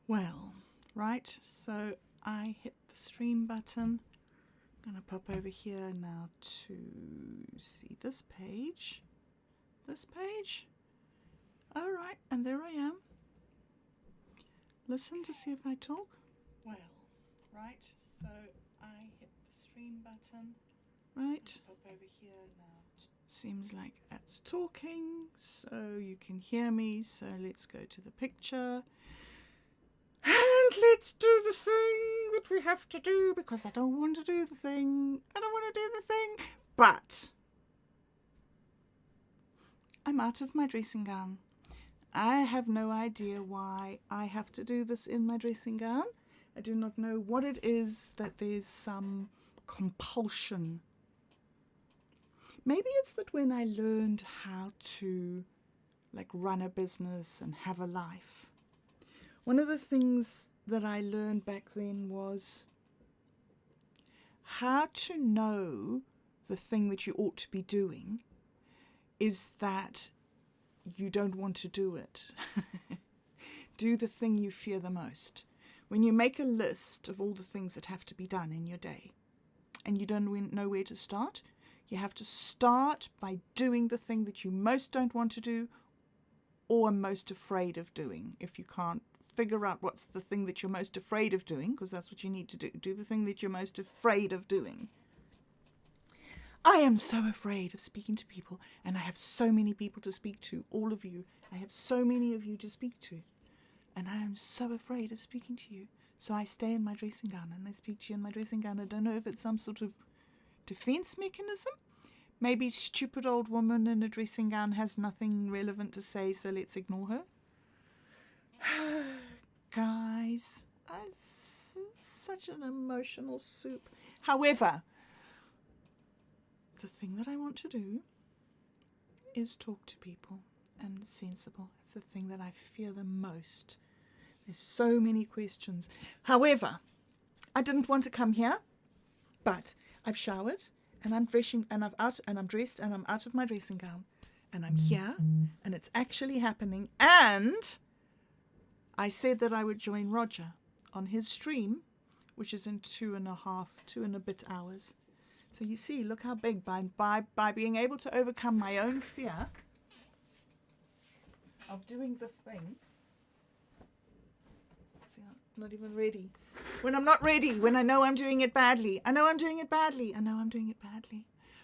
Well, right, so I hit the stream button. I'm going to pop over here now to see this page. This page. All right, and there I am. Listen to see if I talk. Well, right, so I hit the stream button. Right. Pop over here now. Seems like that's talking, so you can hear me. So let's go to the picture. And let's do the thing that we have to do, because I don't want to do the thing. I don't want to do the thing. But I'm out of my dressing gown. I have no idea why I have to do this in my dressing gown. I do not know what it is that there's some compulsion. Maybe it's that when I learned how to run a business and have a life, one of the things that I learned back then was how to know the thing that you ought to be doing is that you don't want to do it. Do the thing you fear the most. When you make a list of all the things that have to be done in your day and you don't know where to start, you have to start by doing the thing that you most don't want to do or are most afraid of doing. If you can't figure out what's the thing that you're most afraid of doing, because that's what you need to do, do the thing that you're most afraid of doing. I am so afraid of speaking to people, and I have so many people to speak to, all of you. I have so many of you to speak to, and I am so afraid of speaking to you. So I stay in my dressing gown and I speak to you in my dressing gown. I don't know if it's some sort of defense mechanism. Maybe stupid old woman in a dressing gown has nothing relevant to say, so let's ignore her. Guys, it's such an emotional soup. However, the thing that I want to do is talk to people and sensible. It's the thing that I fear the most. There's so many questions. However, I didn't want to come here, but I've showered and I'm dressing and I'm dressed and I'm out of my dressing gown and I'm here and it's actually happening. And I said that I would join Roger on his stream, which is in 2 and a bit hours. So you see, look how big by being able to overcome my own fear of doing this thing. See, I'm not even ready. When I'm not ready, when I know I'm doing it badly, I know I'm doing it badly.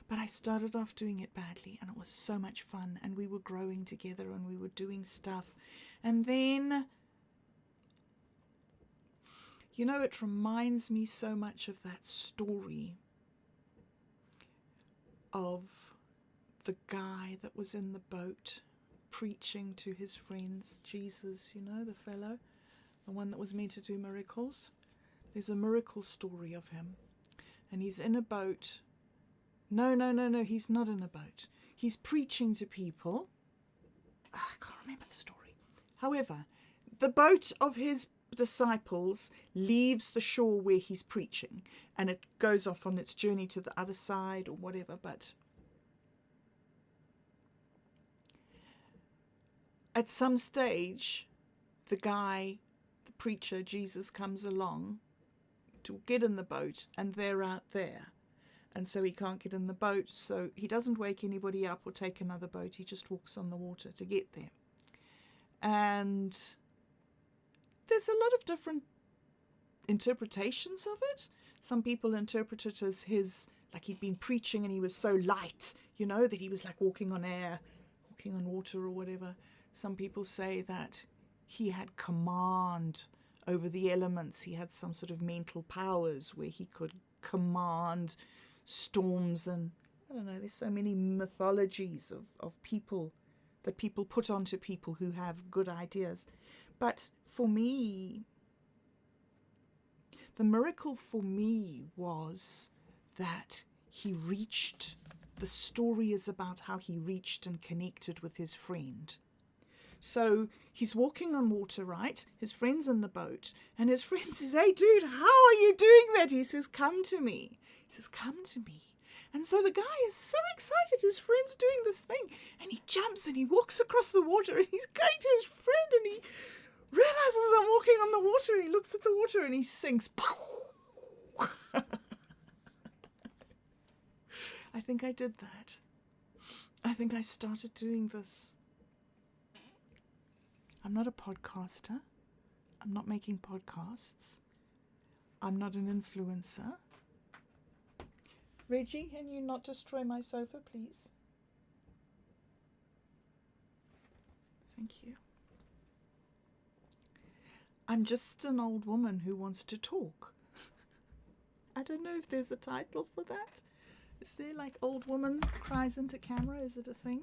But I started off doing it badly and it was so much fun and we were growing together and we were doing stuff. And then, you know, it reminds me so much of that story of the guy that was in the boat preaching to his friends, Jesus, you know, the fellow, the one that was meant to do miracles. There's a miracle story of him. And he's in a boat. No, he's not in a boat. He's preaching to people. I can't remember the story. However, the boat of his disciples leaves the shore where he's preaching and it goes off on its journey to the other side or whatever, but at some stage the preacher Jesus comes along to get in the boat and they're out there and so he can't get in the boat, so he doesn't wake anybody up or take another boat, he just walks on the water to get there. And there's a lot of different interpretations of it. Some people interpret it as like he'd been preaching and he was so light, you know, that he was like walking on air, walking on water or whatever. Some people say that he had command over the elements. He had some sort of mental powers where he could command storms and, I don't know, there's so many mythologies of people that people put onto people who have good ideas. But for me, the miracle for me was that the story is about how he reached and connected with his friend. So he's walking on water, right? His friend's in the boat, and his friend says, "Hey, dude, how are you doing that?" He says, "Come to me." He says, "Come to me." And so the guy is so excited, his friend's doing this thing, and he jumps and he walks across the water and he's going to his friend and he realizes I'm walking on the water, and he looks at the water and he sinks. I think I did that. I think I started doing this. I'm not a podcaster. I'm not making podcasts. I'm not an influencer. Reggie, can you not destroy my sofa, please? Thank you. I'm just an old woman who wants to talk. I don't know if there's a title for that. Is there like old woman cries into camera? Is it a thing?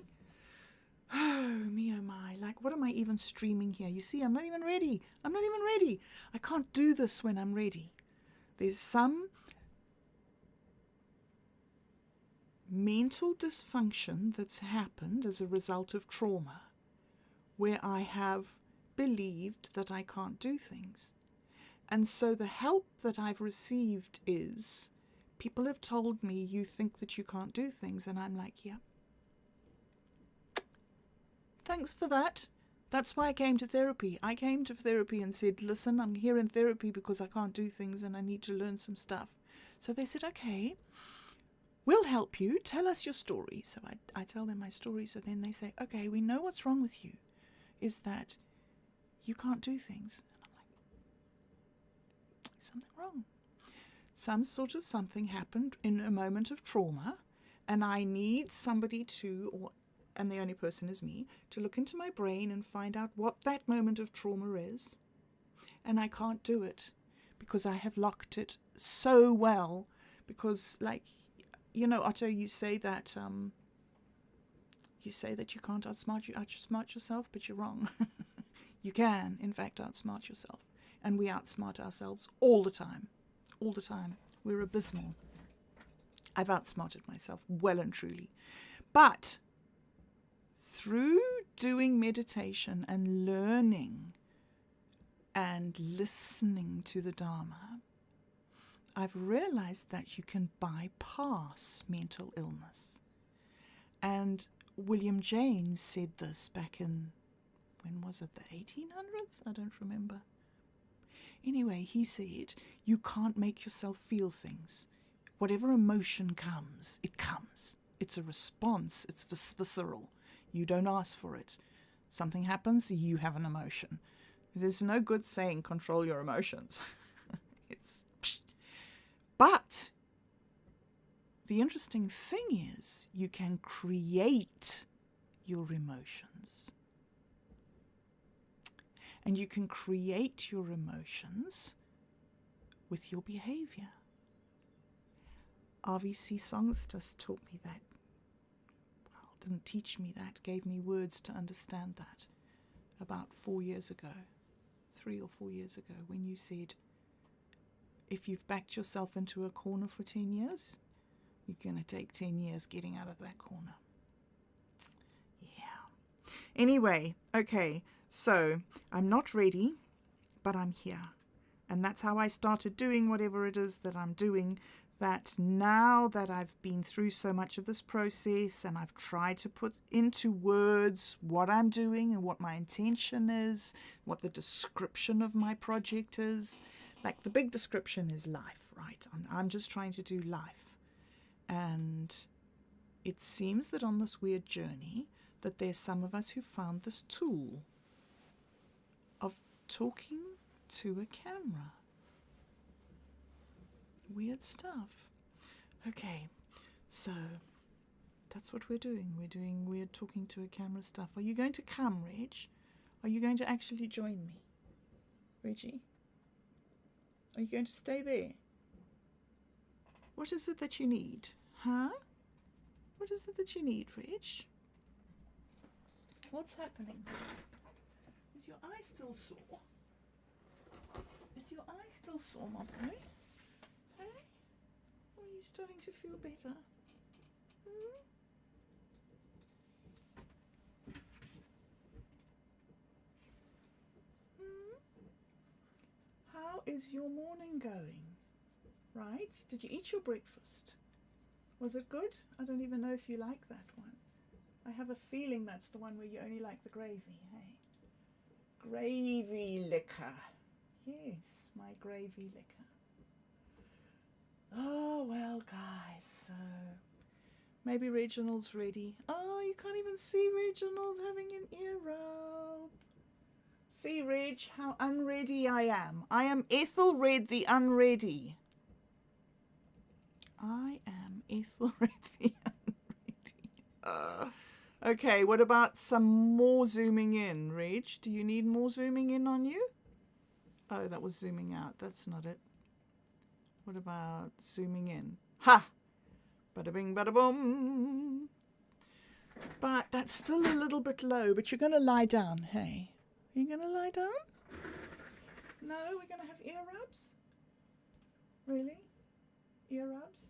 Oh, me oh my. Like, what am I even streaming here? You see, I'm not even ready. I'm not even ready. I can't do this when I'm ready. There's some mental dysfunction that's happened as a result of trauma where I have believed that I can't do things. And so the help that I've received is people have told me, you think that you can't do things. And I'm like, yeah. Thanks for that. That's why I came to therapy. I came to therapy and said, listen, I'm here in therapy because I can't do things and I need to learn some stuff. So they said, okay, we'll help you. Tell us your story. So I tell them my story. So then they say, okay, we know what's wrong with you is that you can't do things. And I'm like, something wrong. Some sort of something happened in a moment of trauma, and I need somebody to, and the only person is me, to look into my brain and find out what that moment of trauma is. And I can't do it because I have locked it so well. Because, like, you know, Otto, you say that you can't outsmart yourself, but you're wrong. You can, in fact, outsmart yourself. And we outsmart ourselves all the time. All the time. We're abysmal. I've outsmarted myself well and truly. But through doing meditation and learning and listening to the Dharma, I've realized that you can bypass mental illness. And William James said this back in, when was it, the 1800s? I don't remember. Anyway, he said, you can't make yourself feel things. Whatever emotion comes, it comes. It's a response. It's visceral. You don't ask for it. Something happens, you have an emotion. There's no good saying control your emotions. But the interesting thing is you can create your emotions. And you can create your emotions with your behavior. RVC Songsters taught me that. Well, didn't teach me that, gave me words to understand that about 4 years ago, 3 or 4 years ago, when you said, if you've backed yourself into a corner for 10 years, you're going to take 10 years getting out of that corner. Yeah. Anyway, okay, so I'm not ready, but I'm here. And that's how I started doing whatever it is that I'm doing, that now that I've been through so much of this process and I've tried to put into words what I'm doing and what my intention is, what the description of my project is. Like the big description is life, right? I'm just trying to do life. And it seems that on this weird journey that there's some of us who found this tool of talking to a camera. Weird stuff. Okay, so that's what we're doing. We're doing weird talking to a camera stuff. Are you going to come, Reg? Are you going to actually join me, Reggie? Are you going to stay there? What is it that you need? Huh? What is it that you need, Reg? What's happening? Is your eye still sore? Is your eye still sore, my boy? Hey? Or are you starting to feel better? How is your morning going? Right? Did you eat your breakfast? Was it good? I don't even know if you like that one. I have a feeling that's the one where you only like the gravy, hey? Gravy liquor. Yes, my gravy liquor. Oh, well, guys, so maybe Reginald's ready. Oh, you can't even see Reginald having an ear rub. See, Reg, how unready I am. I am Ethelred the unready. I am Ethelred the unready. Okay, what about some more zooming in, Reg? Do you need more zooming in on you? Oh, that was zooming out. That's not it. What about zooming in? Ha! Bada bing, bada boom. But that's still a little bit low, but you're going to lie down, hey? Are you going to lie down? No, we're going to have ear rubs? Really? Ear rubs?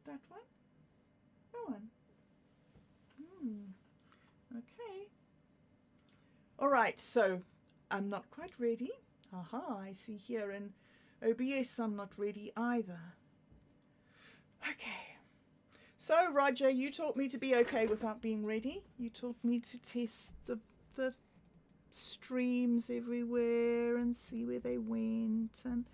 That one? That one? Okay. All right, so I'm not quite ready. Aha, I see here in OBS I'm not ready either. Okay. So, Roger, you taught me to be okay without being ready. You taught me to test the streams everywhere and see where they went and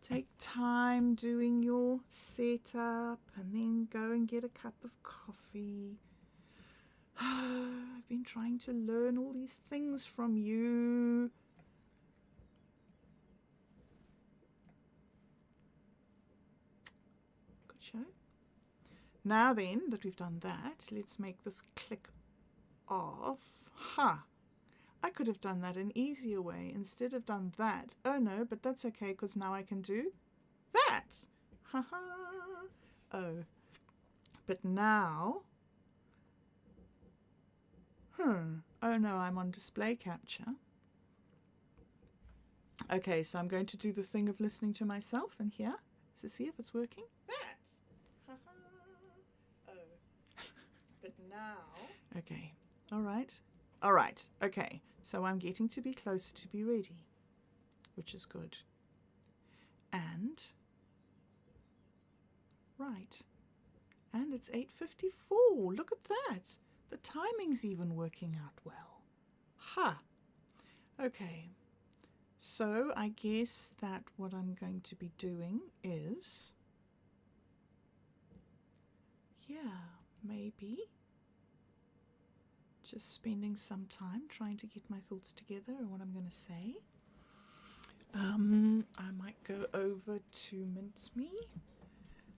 take time doing your setup and then go and get a cup of coffee. I've been trying to learn all these things from you. Good show. Now then that we've done that, let's make this click off. Ha! I could have done that an easier way. Instead of done that. Oh no, but that's okay because now I can do that. Ha ha. Oh. But now... Oh no, I'm on display capture. Okay, so I'm going to do the thing of listening to myself and here to see if it's working. That. Ha ha. Oh. But now. Okay. All right. All right. Okay. So I'm getting to be closer to be ready, which is good. And right. And it's 8:54. Look at that. The timing's even working out well. Ha! Okay, so I guess that what I'm going to be doing is, maybe just spending some time trying to get my thoughts together and what I'm going to say. I might go over to Mincemeat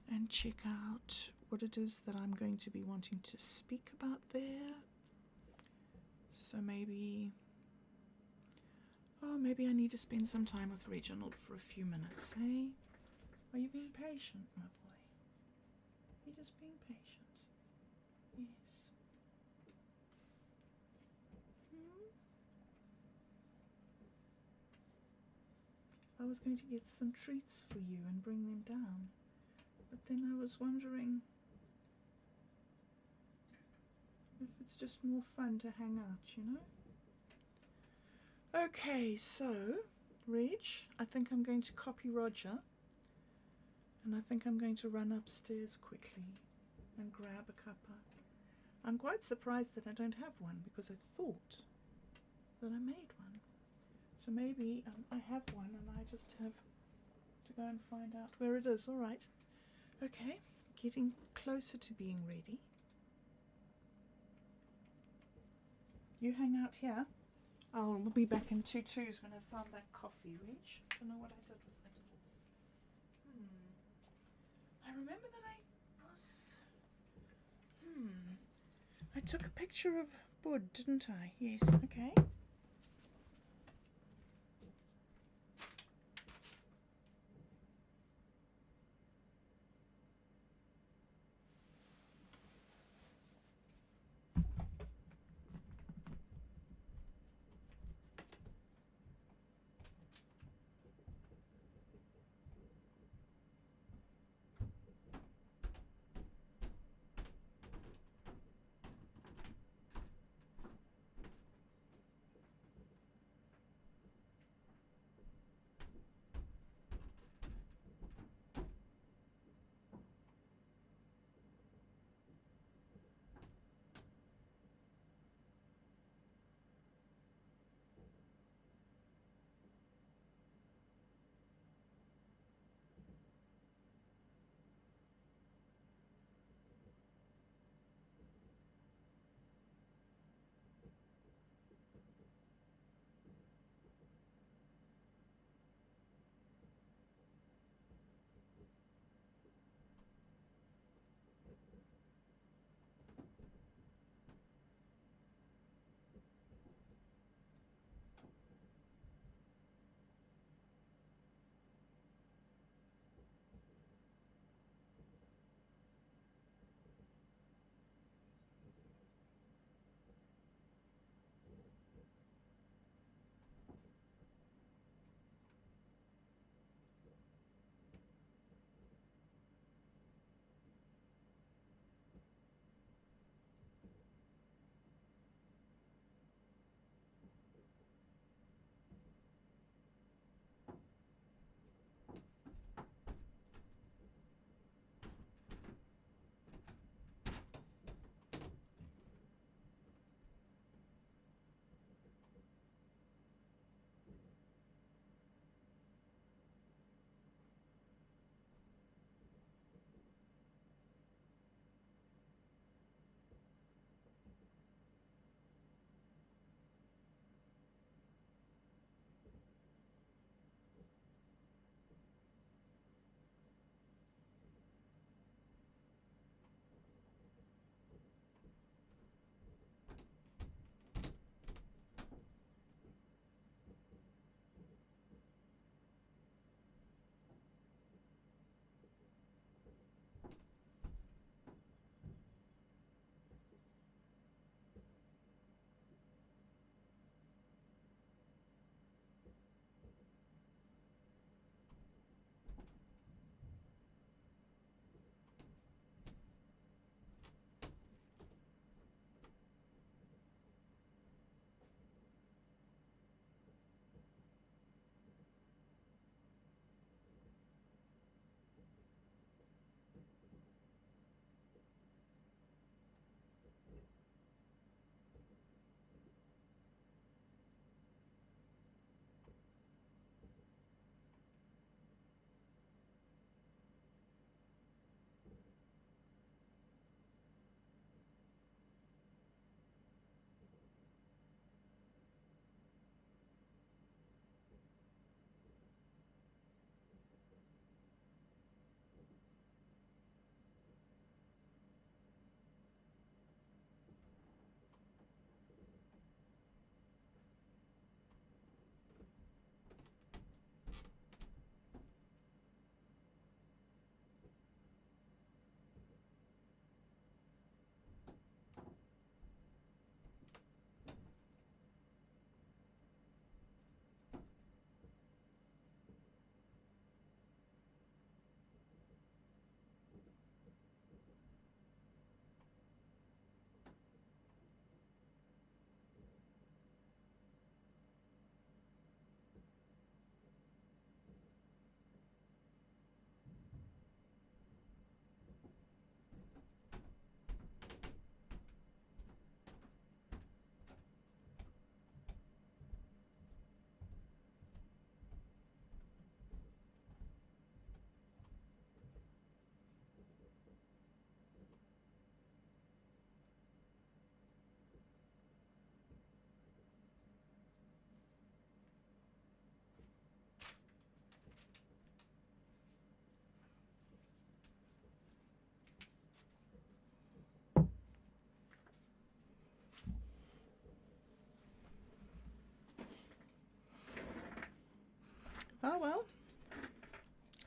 and check out what it is that I'm going to be wanting to speak about there. So maybe I need to spend some time with Reginald for a few minutes, eh? Are you being patient, my boy? You're just being patient. Yes. I was going to get some treats for you and bring them down, but then I was wondering if it's just more fun to hang out, you know? Okay, so, Reg, I think I'm going to copy Roger, and I think I'm going to run upstairs quickly and grab a cuppa. I'm quite surprised that I don't have one, because I thought that I made one. So maybe I have one, and I just have to go and find out where it is. All right. Okay, getting closer to being ready. You hang out here. I'll be back in 2/2 when I've found that coffee, Reg. I don't know what I did with it. I remember that I took a picture of Bud, didn't I? Yes, okay.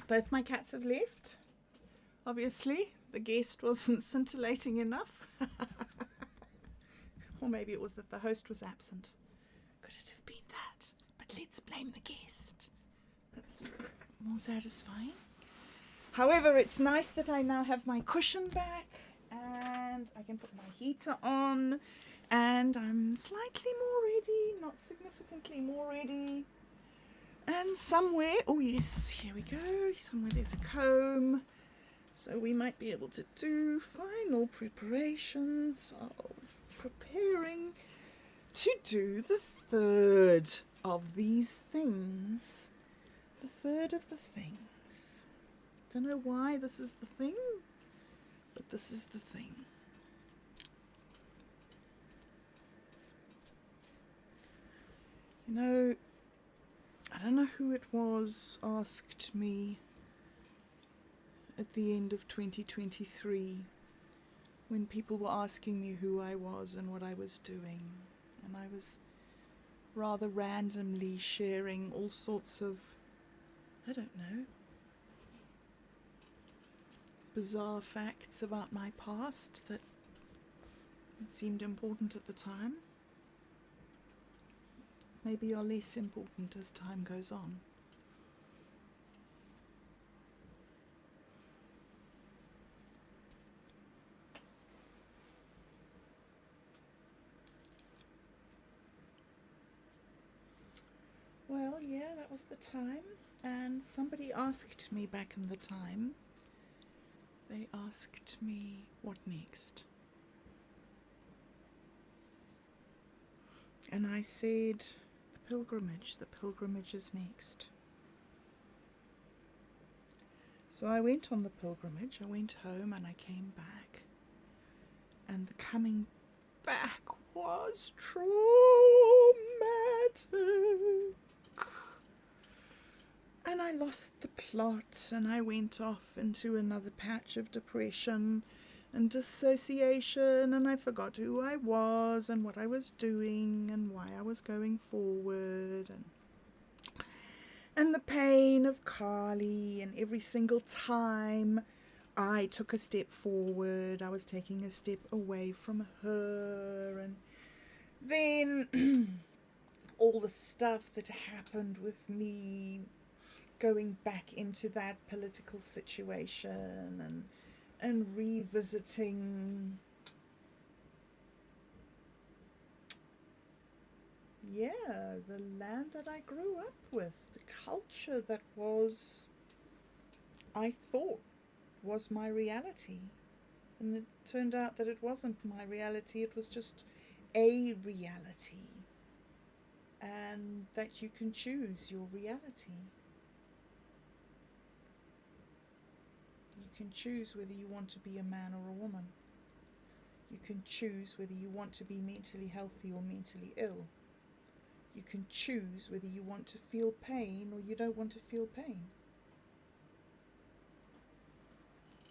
Both my cats have left. Obviously, the guest wasn't scintillating enough. Or maybe it was that the host was absent. Could it have been that? But let's blame the guest. That's more satisfying. However, it's nice that I now have my cushion back and I can put my heater on and I'm slightly more ready, not significantly more ready. And somewhere, oh yes, here we go, somewhere there's a comb. So we might be able to do final preparations of preparing to do the third of these things. The third of the things. Don't know why this is the thing, but this is the thing. You know, I don't know who it was asked me at the end of 2023 when people were asking me who I was and what I was doing, and I was rather randomly sharing all sorts of, I don't know, bizarre facts about my past that seemed important at the time, maybe are less important as time goes on. Well, yeah, that was the time, and somebody asked me back in the time, they asked me, what next? And I said, the pilgrimage is next. So I went on the pilgrimage, I went home and I came back, and the coming back was traumatic. And I lost the plot and I went off into another patch of depression and dissociation, and I forgot who I was and what I was doing and why I was going forward, and the pain of Carly, and every single time I took a step forward I was taking a step away from her, and then all the stuff that happened with me going back into that political situation and revisiting, the land that I grew up with, the culture that was, I thought, was my reality. And it turned out that it wasn't my reality, it was just a reality. And that you can choose your reality. You can choose whether you want to be a man or a woman. You can choose whether you want to be mentally healthy or mentally ill. You can choose whether you want to feel pain or you don't want to feel pain.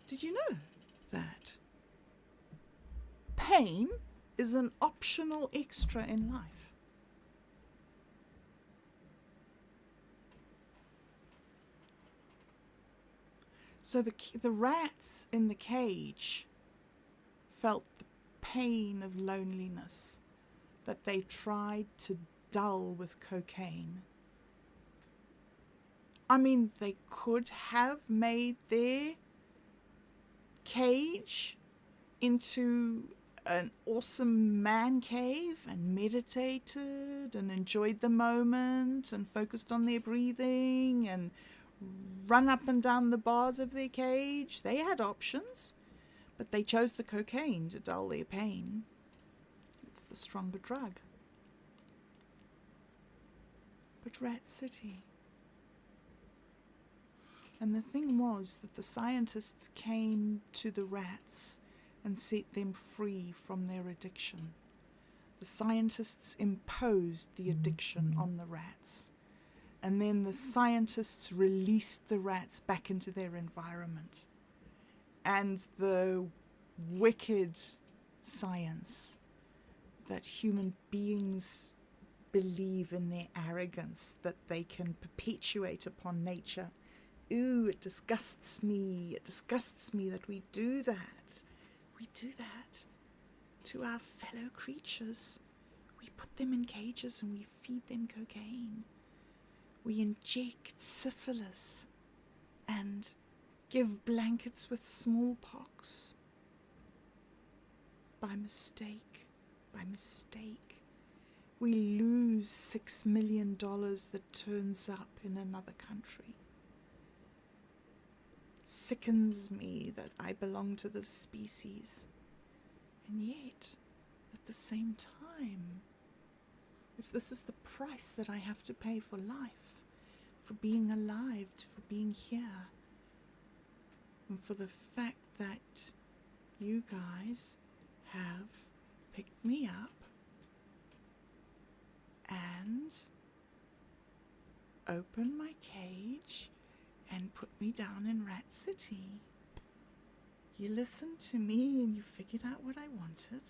Did you know that pain is an optional extra in life? So the rats in the cage felt the pain of loneliness that they tried to dull with cocaine. I mean, they could have made their cage into an awesome man cave and meditated and enjoyed the moment and focused on their breathing and run up and down the bars of their cage. They had options, but they chose the cocaine to dull their pain. It's the stronger drug. But Rat City. And the thing was that the scientists came to the rats and set them free from their addiction. The scientists imposed the addiction on the rats. And then the scientists released the rats back into their environment. And the wicked science that human beings believe in their arrogance that they can perpetuate upon nature ooh, it disgusts me. It disgusts me that we do that. We do that to our fellow creatures. We put them in cages and we feed them cocaine. We inject syphilis and give blankets with smallpox. By mistake. We lose $6 million that turns up in another country. Sickens me that I belong to this species. And yet, at the same time, if this is the price that I have to pay for life, for being alive, for being here, and for the fact that you guys have picked me up and opened my cage and put me down in Rat City. You listened to me and you figured out what I wanted.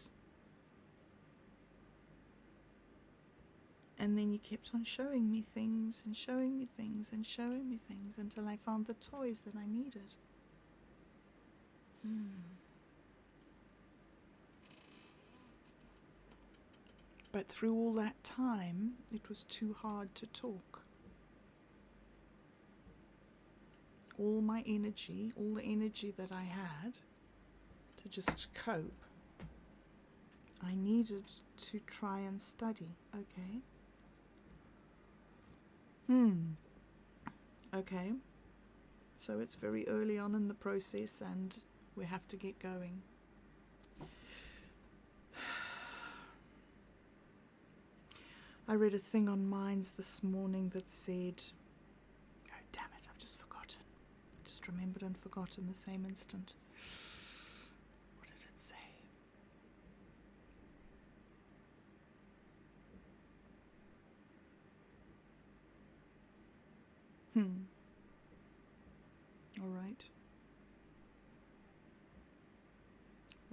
And then you kept on showing me things and showing me things and showing me things until I found the toys that I needed. But through all that time, it was too hard to talk. All my energy, all the energy that I had to just cope, I needed to try and study. Okay. Okay. So it's very early on in the process and we have to get going. I read a thing on Minds this morning that said, oh damn it, I've just forgotten. Just remembered and forgot in the same instant. What did it say? All right.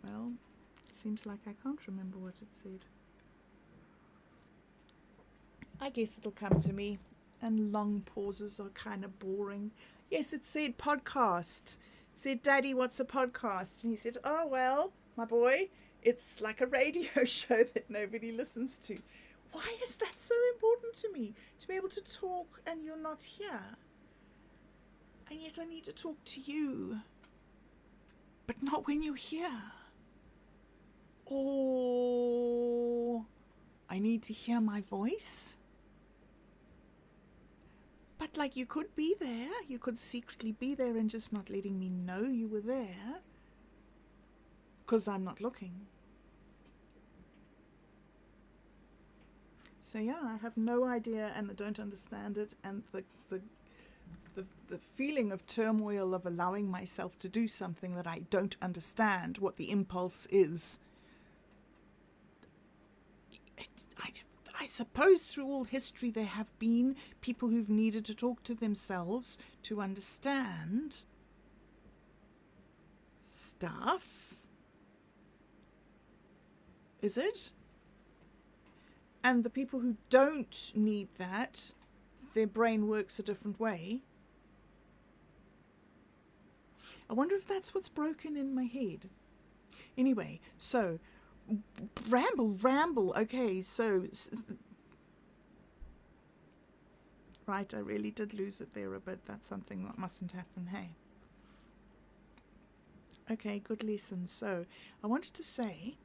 Well, seems like I can't remember what it said. I guess it'll come to me, and long pauses are kind of boring. Yes, it said podcast. It said, Daddy, what's a podcast? And he said, oh, well, my boy, it's like a radio show that nobody listens to. Why is that so important to me? To be able to talk and you're not here. And yet I need to talk to you. But not when you're here. Or I need to hear my voice. But like you could be there. You could secretly be there and just not letting me know you were there. Because I'm not looking. So yeah, I have no idea and I don't understand it. And the feeling of turmoil of allowing myself to do something that I don't understand what the impulse is. I suppose through all history there have been people who've needed to talk to themselves to understand stuff. Is it? And the people who don't need that, their brain works a different way. I wonder if that's what's broken in my head. Anyway, so ramble. Okay, so right, I really did lose it there a bit. That's something that mustn't happen, hey? Okay, good lesson. So I wanted to say,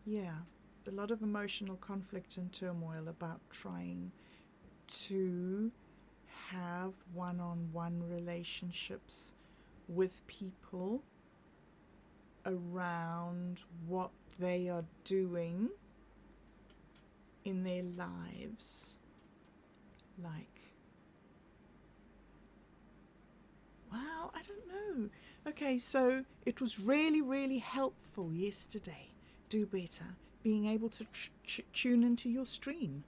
yeah, a lot of emotional conflict and turmoil about trying to have one-on-one relationships with people around what they are doing in their lives. Like, wow, I don't know. Okay, so it was really, really helpful yesterday. Do better. Being able to tune into your stream.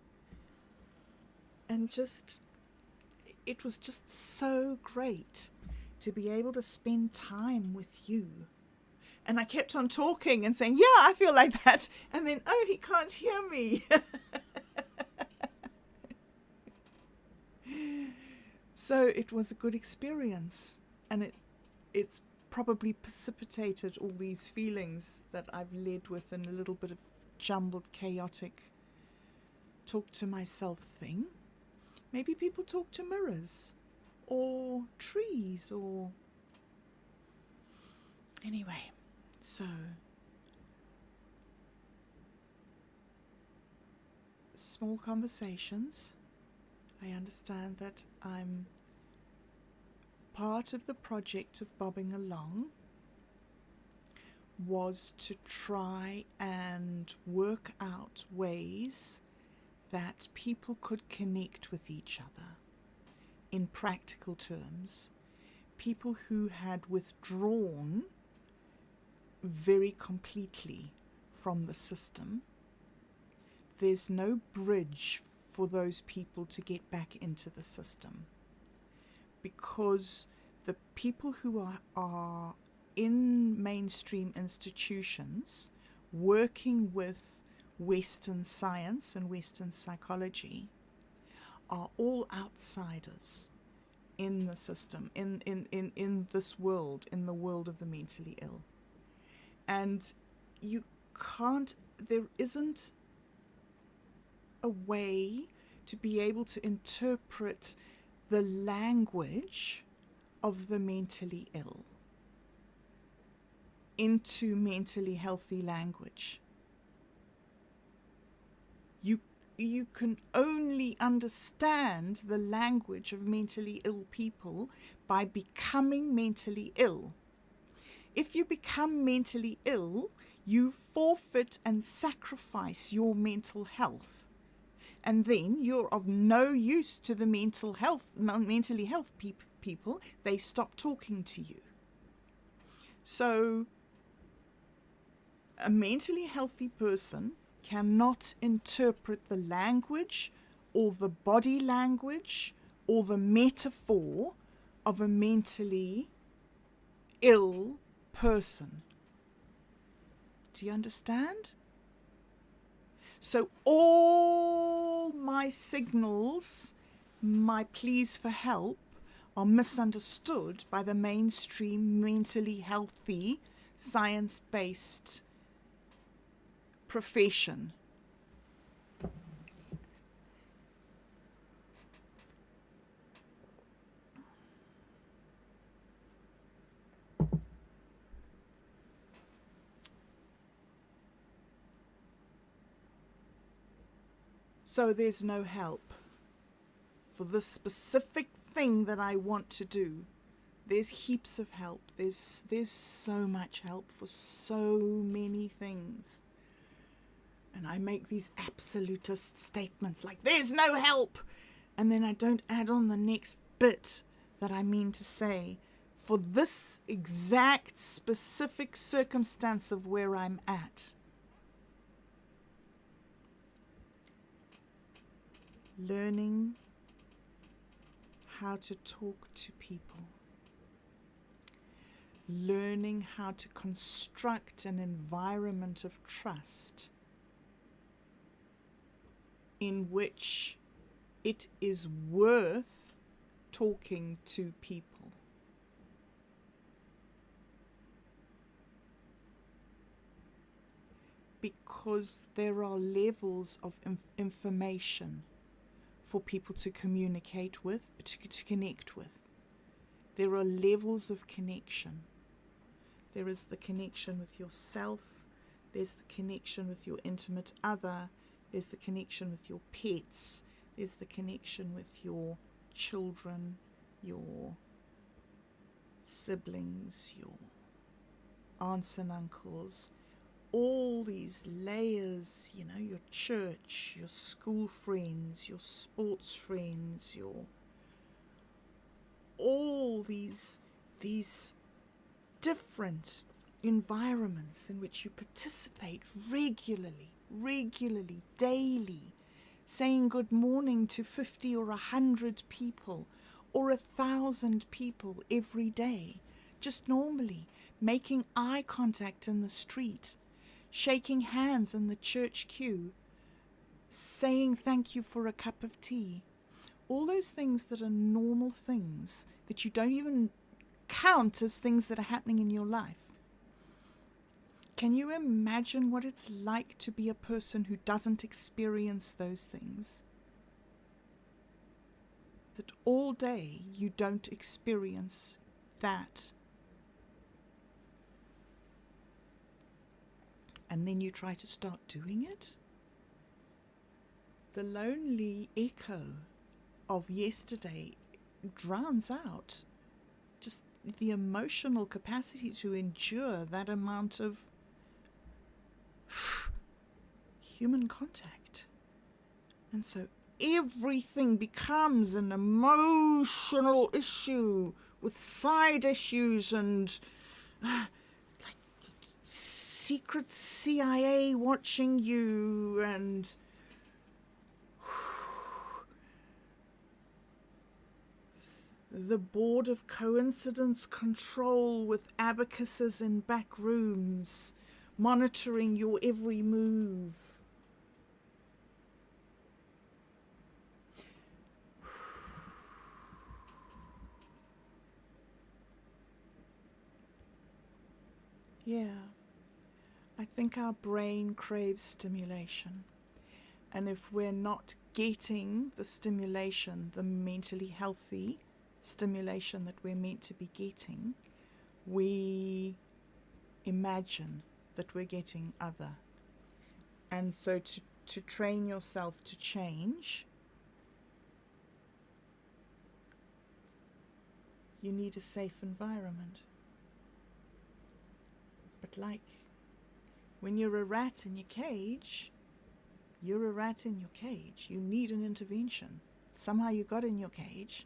And just, it was just so great to be able to spend time with you. And I kept on talking and saying, yeah, I feel like that. And then, oh, he can't hear me. So it was a good experience, and it's probably precipitated all these feelings that I've led with in a little bit of jumbled, chaotic talk to myself thing. Maybe people talk to mirrors or trees or... Anyway, so small conversations. I understand that I'm part of the project of Bobbing Along was to try and work out ways that people could connect with each other in practical terms. People who had withdrawn very completely from the system. There's no bridge for those people to get back into the system, because the people who are in mainstream institutions working with Western science and Western psychology are all outsiders in the system, in this world, in the world of the mentally ill. And you can't, there isn't a way to be able to interpret the language of the mentally ill into mentally healthy language. You can only understand the language of mentally ill people by becoming mentally ill. If you become mentally ill, you forfeit and sacrifice your mental health. And then you're of no use to the mentally health people. They stop talking to you. So a mentally healthy person cannot interpret the language or the body language or the metaphor of a mentally ill person. Do you understand? So all my signals, my pleas for help, are misunderstood by the mainstream mentally healthy, science-based profession. So there's no help for this specific thing that I want to do. There's heaps of help. There's so much help for so many things. And I make these absolutist statements like, there's no help. And then I don't add on the next bit that I mean to say. For this exact specific circumstance of where I'm at. Learning how to talk to people. Learning how to construct an environment of trust in which it is worth talking to people. Because there are levels of information for people to communicate with, to connect with. There are levels of connection. There is the connection with yourself. There's the connection with your intimate other. There's the connection with your pets. There's the connection with your children, your siblings, your aunts and uncles. All these layers, your church, your school friends, your sports friends, all these different environments in which you participate regularly, daily, saying good morning to 50 or 100 people or 1,000 people every day, just normally, making eye contact in the street, shaking hands in the church queue, saying thank you for a cup of tea. all those things that are normal things that you don't even count as things that are happening in your life. Can you imagine what it's like to be a person who doesn't experience those things? That all day you don't experience that. And then you try to start doing it? The lonely echo of yesterday drowns out just the emotional capacity to endure that amount of human contact. And so everything becomes an emotional issue with side issues and like secret CIA watching you and the board of coincidence control with abacuses in back rooms, monitoring your every move. Yeah, I think our brain craves stimulation. And if we're not getting the stimulation, the mentally healthy stimulation that we're meant to be getting, we imagine that we're getting other. And so to train yourself to change, you need a safe environment. But like when you're a rat in your cage, you're a rat in your cage. You need an intervention. Somehow you got in your cage.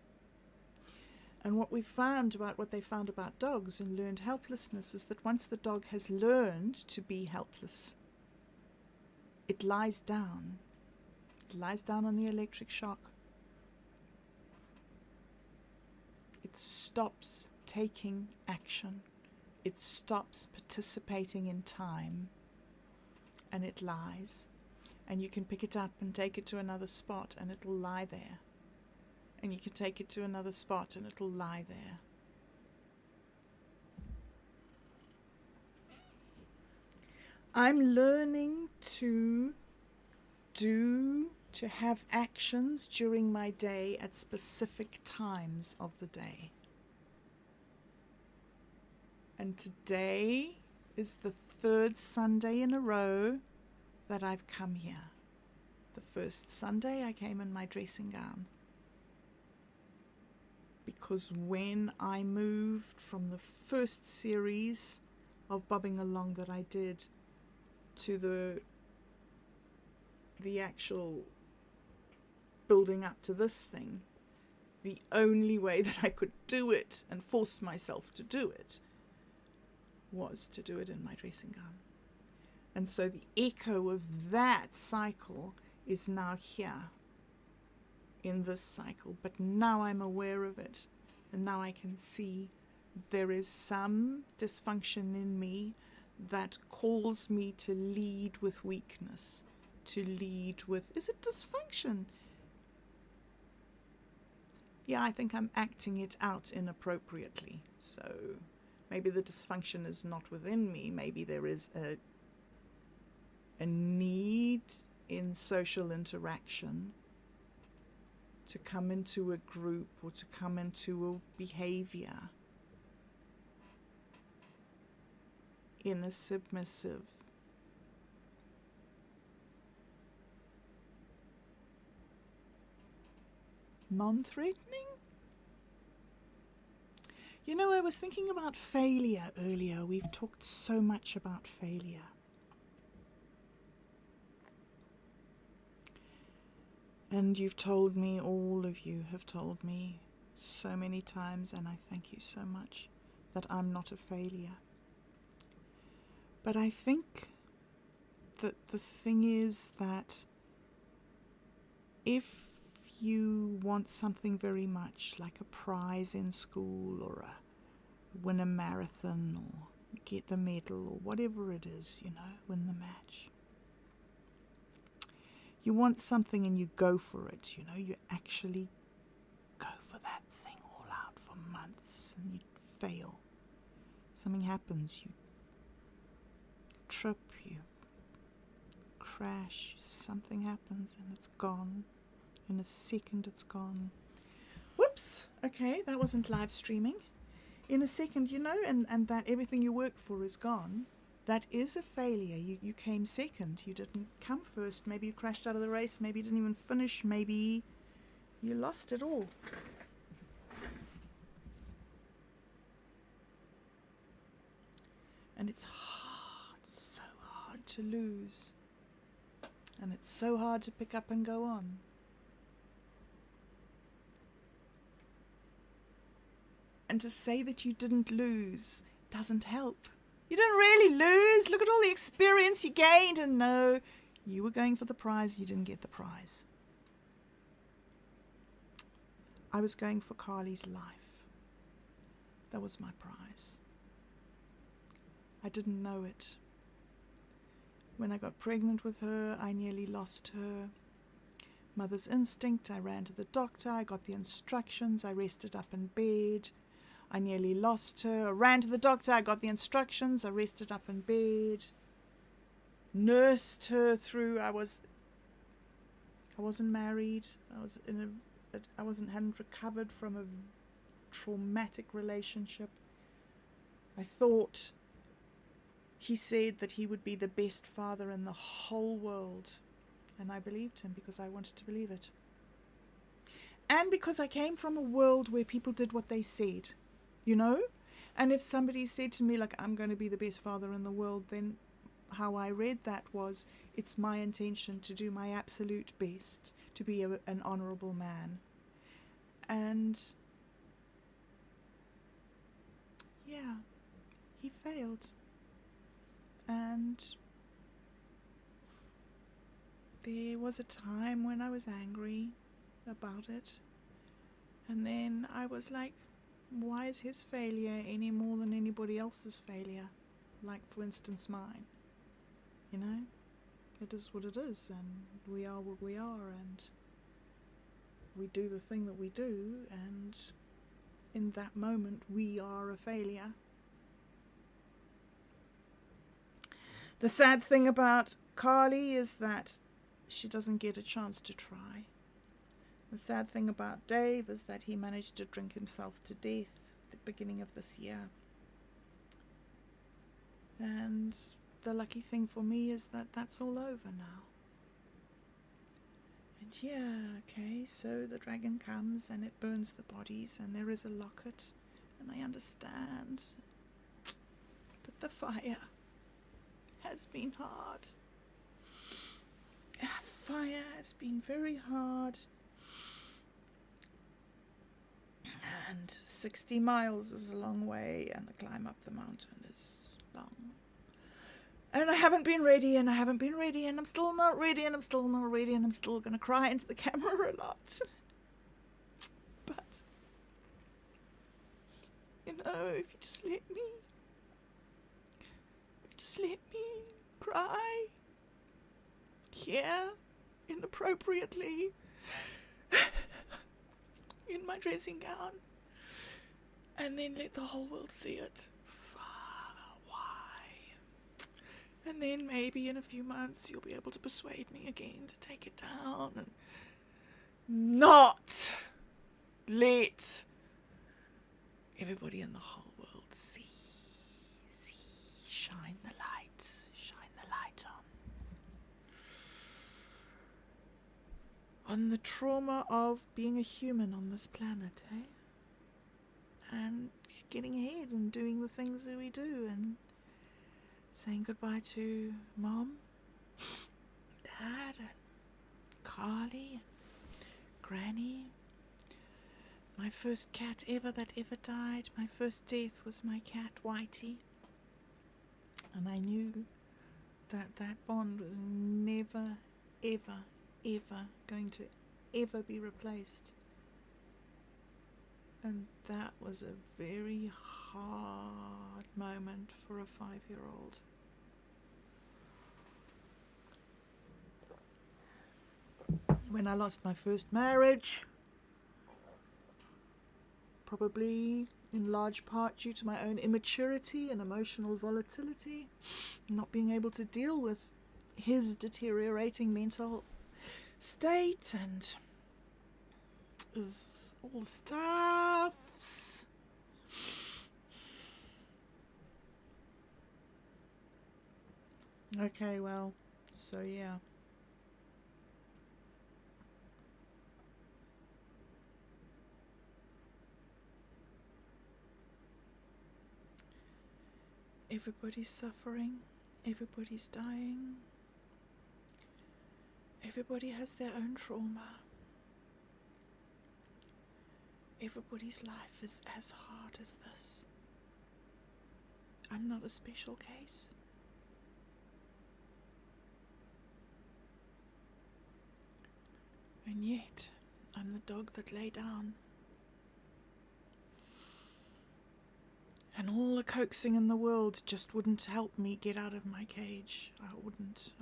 And what we found about what they found about dogs in learned helplessness is that once the dog has learned to be helpless, it lies down. It lies down on the electric shock. It stops taking action. It stops participating in time. And it lies. And you can pick it up and take it to another spot and it'll lie there. And you can take it to another spot and it'll lie there. I'm learning to have actions during my day at specific times of the day. And today is the third Sunday in a row that I've come here. The first Sunday I came in my dressing gown. Because when I moved from the first series of bobbing along that I did to the actual building up to this thing, the only way that I could do it and force myself to do it was to do it in my dressing gown. And so the echo of that cycle is now here in this cycle, but now I'm aware of it, and now I can see there is some dysfunction in me that calls me to lead with weakness, to lead with, is it dysfunction? Yeah, I think I'm acting it out inappropriately. So maybe the dysfunction is not within me. Maybe there is a need in social interaction to come into a group or to come into a behavior in a submissive, non-threatening. You know, I was thinking about failure earlier. We've talked so much about failure. And you've told me, all of you have told me so many times, and I thank you so much, that I'm not a failure. But I think that the thing is that if you want something very much, like a prize in school or win a marathon or get the medal or whatever it is, you know, win the match. You want something and you go for it, you know, you actually race and you fail. Something happens, you trip, you crash, something happens and it's gone. In a second it's gone. Whoops, okay, that wasn't live streaming. In a second, and that everything you worked for is gone. That is a failure. You came second. You didn't come first. Maybe you crashed out of the race. Maybe you didn't even finish. Maybe you lost it all. And it's hard, so hard to lose. And it's so hard to pick up and go on. And to say that you didn't lose doesn't help. You didn't really lose. Look at all the experience you gained. And no, you were going for the prize. You didn't get the prize. I was going for Carly's life. That was my prize. I didn't know it. When I got pregnant with her, I nearly lost her. Mother's instinct, I ran to the doctor. I got the instructions. I rested up in bed. I nearly lost her. I ran to the doctor. I got the instructions. I rested up in bed. Nursed her through. I wasn't married. Hadn't recovered from a traumatic relationship. I thought he said that he would be the best father in the whole world. And I believed him because I wanted to believe it. And because I came from a world where people did what they said. And if somebody said to me, like, I'm going to be the best father in the world, then how I read that was, it's my intention to do my absolute best to be an honorable man. And yeah, he failed. And there was a time when I was angry about it. And then I was like, why is his failure any more than anybody else's failure? Like, for instance, mine. It is what it is, and we are what we are, and we do the thing that we do, and in that moment we are a failure. The sad thing about Carly is that she doesn't get a chance to try. The sad thing about Dave is that he managed to drink himself to death at the beginning of this year. And the lucky thing for me is that that's all over now. And yeah, okay, so the dragon comes and it burns the bodies and there is a locket, and I understand. But the fire has been hard. Fire has been very hard. And 60 miles is a long way, and the climb up the mountain is long. And I haven't been ready, and I haven't been ready, and I'm still not ready, and I'm still not ready, and I'm still going to cry into the camera a lot. But, if you just let me cry here inappropriately in my dressing gown, and then let the whole world see it. Why? And then maybe in a few months you'll be able to persuade me again to take it down and not let everybody in the whole world see, shine the light on the trauma of being a human on this planet, eh? And getting ahead and doing the things that we do, and saying goodbye to Mom, Dad, and Carly, and Granny. My first cat ever that ever died. My first death was my cat, Whitey. And I knew that that bond was never, ever, ever going to ever be replaced. And that was a very hard moment for a 5-year-old. When I lost my first marriage, probably in large part due to my own immaturity and emotional volatility, not being able to deal with his deteriorating mental state and all the stuffs. Okay, well, so yeah. Everybody's suffering, everybody's dying, everybody has their own trauma. Everybody's life is as hard as this. I'm not a special case. And yet, I'm the dog that lay down. And all the coaxing in the world just wouldn't help me get out of my cage. I wouldn't.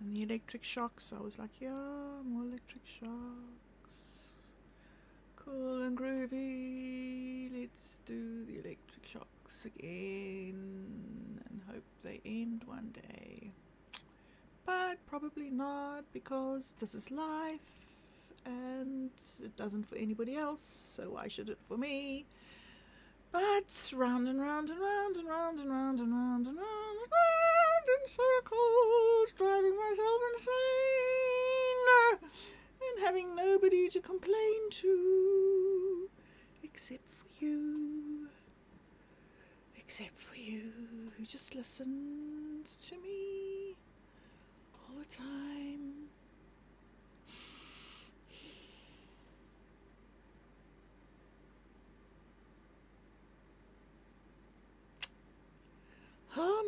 And the electric shocks, I was like, yeah, more electric shocks. Cool and groovy, let's do the electric shocks again and hope they end one day. But probably not, because this is life and it doesn't for anybody else, so why should it for me? But round and round and round and round and round and round and round and round in circles, driving myself insane and having nobody to complain to except for you who just listened to me all the time.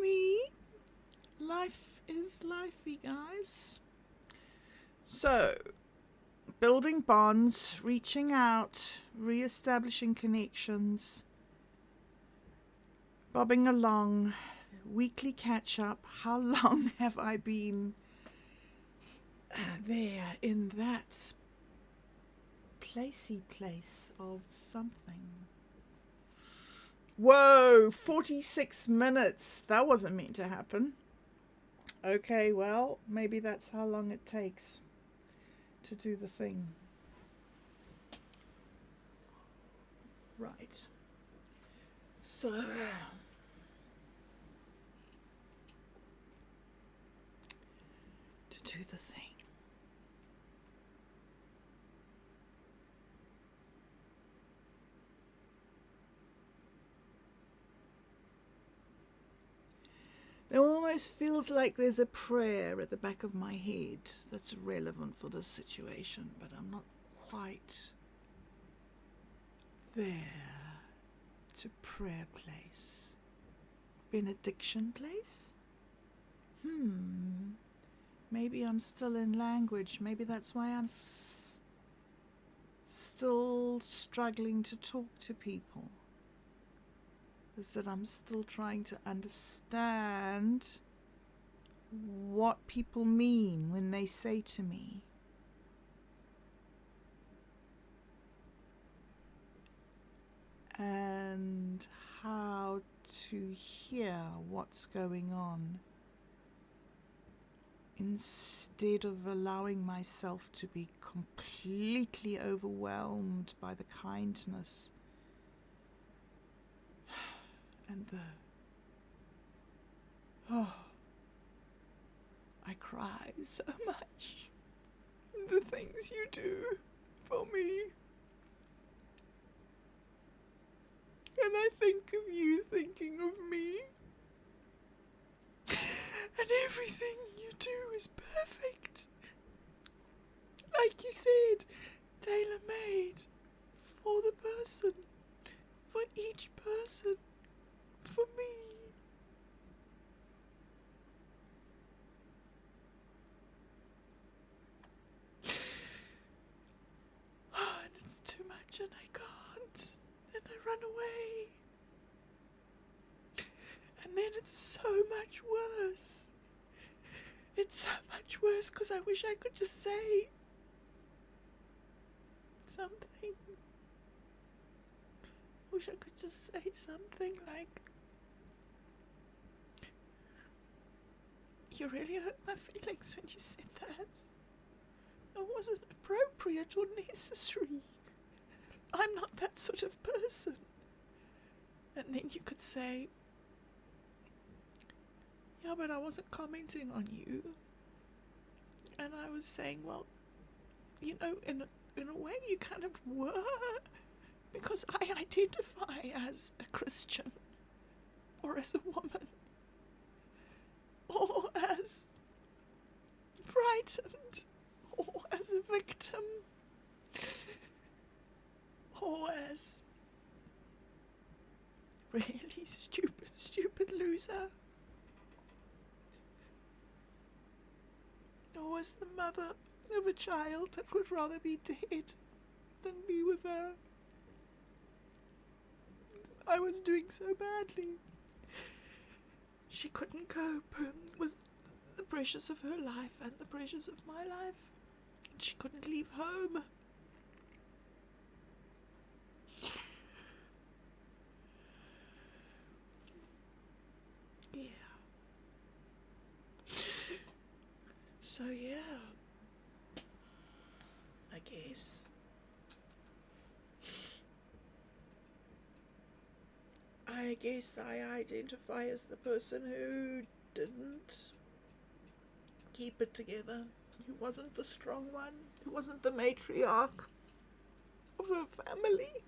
Me. Life is lifey, guys. So, building bonds, reaching out, re-establishing connections, bobbing along, weekly catch-up. How long have I been there in that placey place of something? Whoa, 46 minutes. That wasn't meant to happen. Okay, well, maybe that's how long it takes to do the thing. Right. So, to do the thing. It almost feels like there's a prayer at the back of my head that's relevant for this situation, but I'm not quite there. To prayer place. Benediction place? Maybe I'm still in language. Maybe that's why I'm still struggling to talk to people. Is that I'm still trying to understand what people mean when they say to me, and how to hear what's going on instead of allowing myself to be completely overwhelmed by the kindness and I cry so much. The things you do for me. And I think of you thinking of me. And everything you do is perfect. Like you said, tailor-made for the person, for each person, for me. And it's too much and I can't, and I run away. And then it's so much worse. It's so much worse because I wish I could just say something. wish I could just say something like, you really hurt my feelings when you said that. It wasn't appropriate or necessary. I'm not that sort of person. And then you could say, yeah, but I wasn't commenting on you. And I was saying, well, in a way you kind of were, because I identify as a Christian, or as a woman, or as frightened, or as a victim, or as really stupid loser, or as the mother of a child that would rather be dead than be with her. I was doing so badly. She couldn't cope with the pressures of her life and the pressures of my life. She couldn't leave home. Yeah. So yeah, I guess I identify as the person who didn't keep it together, who wasn't the strong one, who wasn't the matriarch of her family.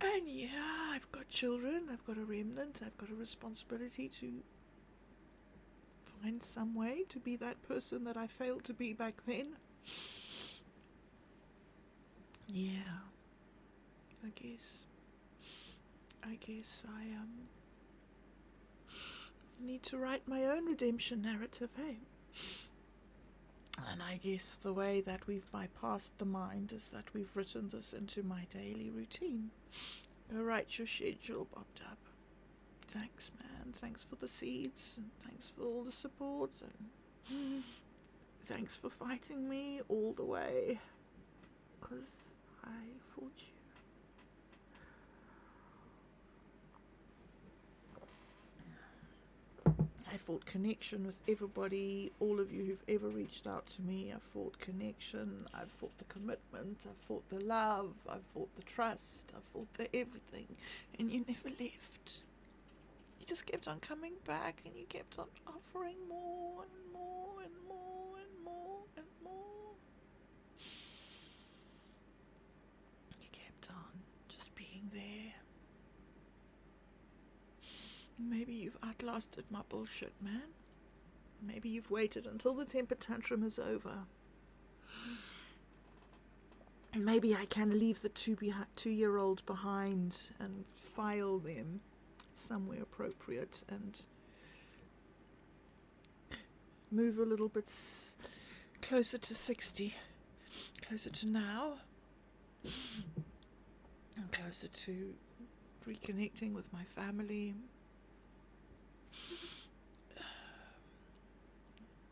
And yeah, I've got children, I've got a remnant, I've got a responsibility to find some way to be that person that I failed to be back then. Yeah, I guess I need to write my own redemption narrative, hey? And I guess the way that we've bypassed the mind is that we've written this into my daily routine. Go write your schedule, Bob Dub. Thanks, man. Thanks for the seeds, and thanks for all the support, and thanks for fighting me all the way, 'cause I fought you. I fought connection with everybody, all of you who've ever reached out to me. I fought connection, I fought the commitment, I fought the love, I fought the trust, I fought the everything, and you never left. You just kept on coming back, and you kept on offering more and more and more and more and more. You kept on just being there. Maybe you've outlasted my bullshit, man. Maybe you've waited until the temper tantrum is over. And maybe I can leave the 2-year-old behind and file them somewhere appropriate and move a little bit closer to 60, closer to now, and closer to reconnecting with my family,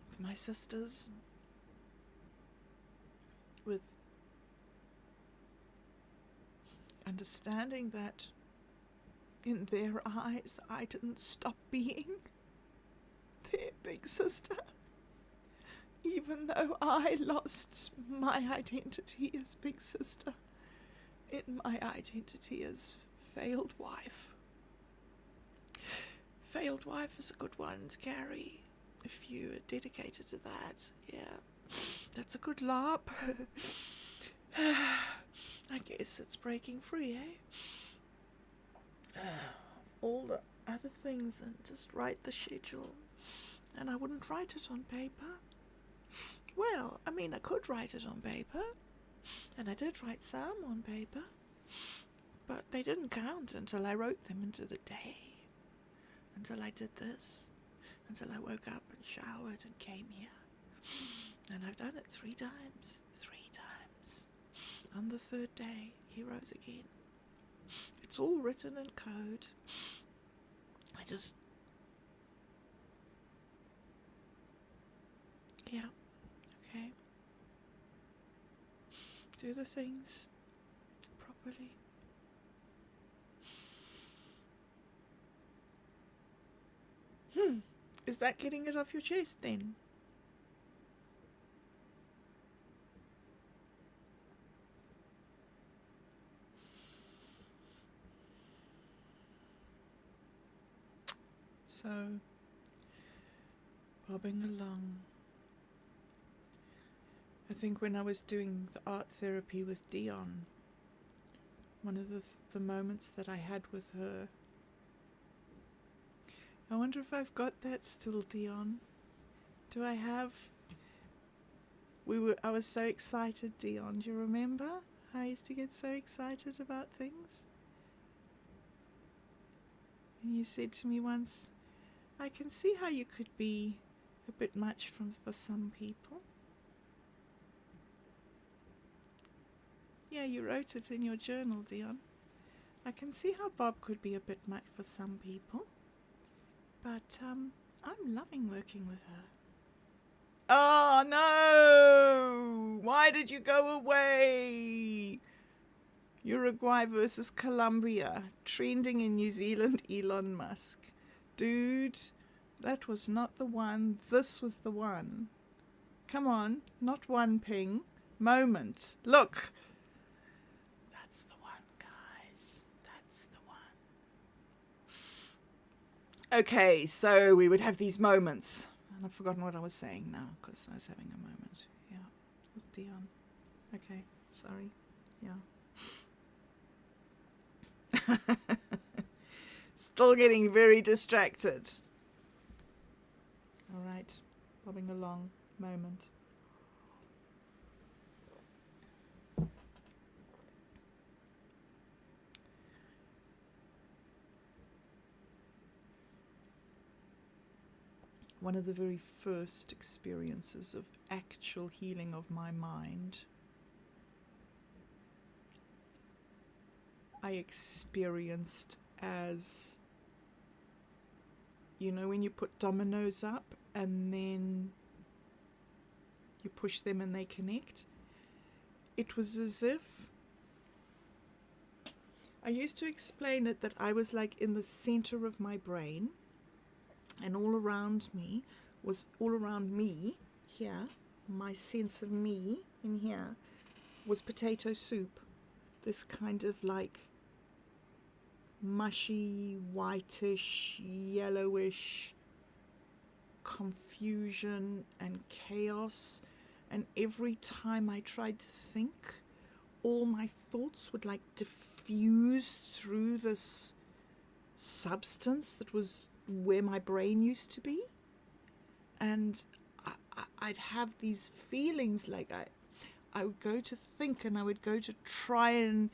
with my sisters, with understanding that in their eyes I didn't stop being their big sister, even though I lost my identity as big sister in my identity as failed wife. Failed wife is a good one to carry if you are dedicated to that. Yeah, that's a good LARP. I guess it's breaking free, eh? All the other things, and just write the schedule. And I wouldn't write it on paper. Well, I mean, I could write it on paper, and I did write some on paper, but they didn't count until I wrote them into the day. Until I did this, until I woke up and showered and came here. And I've done it 3 times. 3 times. On the 3rd day, he rose again. It's all written in code. I just... Yeah. Okay. Do the things properly. Is that getting it off your chest then? So, bobbing along. I think when I was doing the art therapy with Dion, one of the moments that I had with her, I wonder if I've got that still, Dion. Do I have? I was so excited, Dion. Do you remember? I used to get so excited about things. And you said to me once, I can see how you could be a bit much for some people. Yeah, you wrote it in your journal, Dion. I can see how Bob could be a bit much for some people. But I'm loving working with her. Oh no! Why did you go away? Uruguay versus Colombia, trending in New Zealand, Elon Musk. Dude, that was not the one. This was the one. Come on, not one ping. Moment. Look. That's the one, guys. That's the one. Okay, so we would have these moments. And I've forgotten what I was saying now because I was having a moment. Yeah, with Dion. Okay, sorry. Yeah. Still getting very distracted. All right, bobbing along. Moment. One of the very first experiences of actual healing of my mind, I experienced as, you know, when you put dominoes up and then you push them and they connect. It was as if, I used to explain it that I was like in the center of my brain, and all around me here, my sense of me in here was potato soup. This kind of like mushy, whitish, yellowish confusion and chaos. And every time I tried to think, all my thoughts would like diffuse through this substance that was where my brain used to be. And I'd have these feelings like I would go to think, and I would go to try and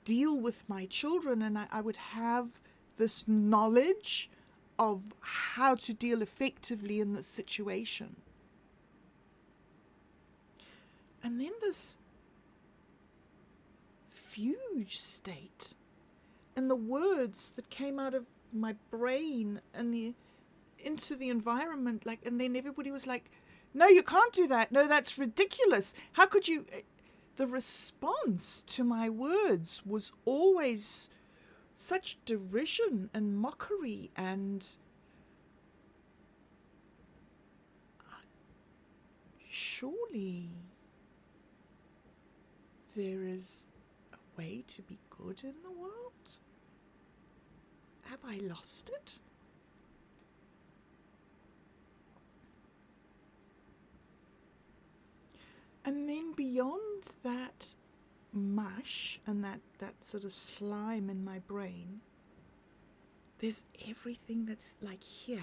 deal with my children, and I would have this knowledge of how to deal effectively in this situation. And then this fugue state, and the words that came out of my brain and into the environment, like, and then everybody was like, no, you can't do that. No, that's ridiculous. How could you? The response to my words was always such derision and mockery, and surely there is a way to be good in the world. Have I lost it? And then beyond that mush and that sort of slime in my brain, there's everything that's like here.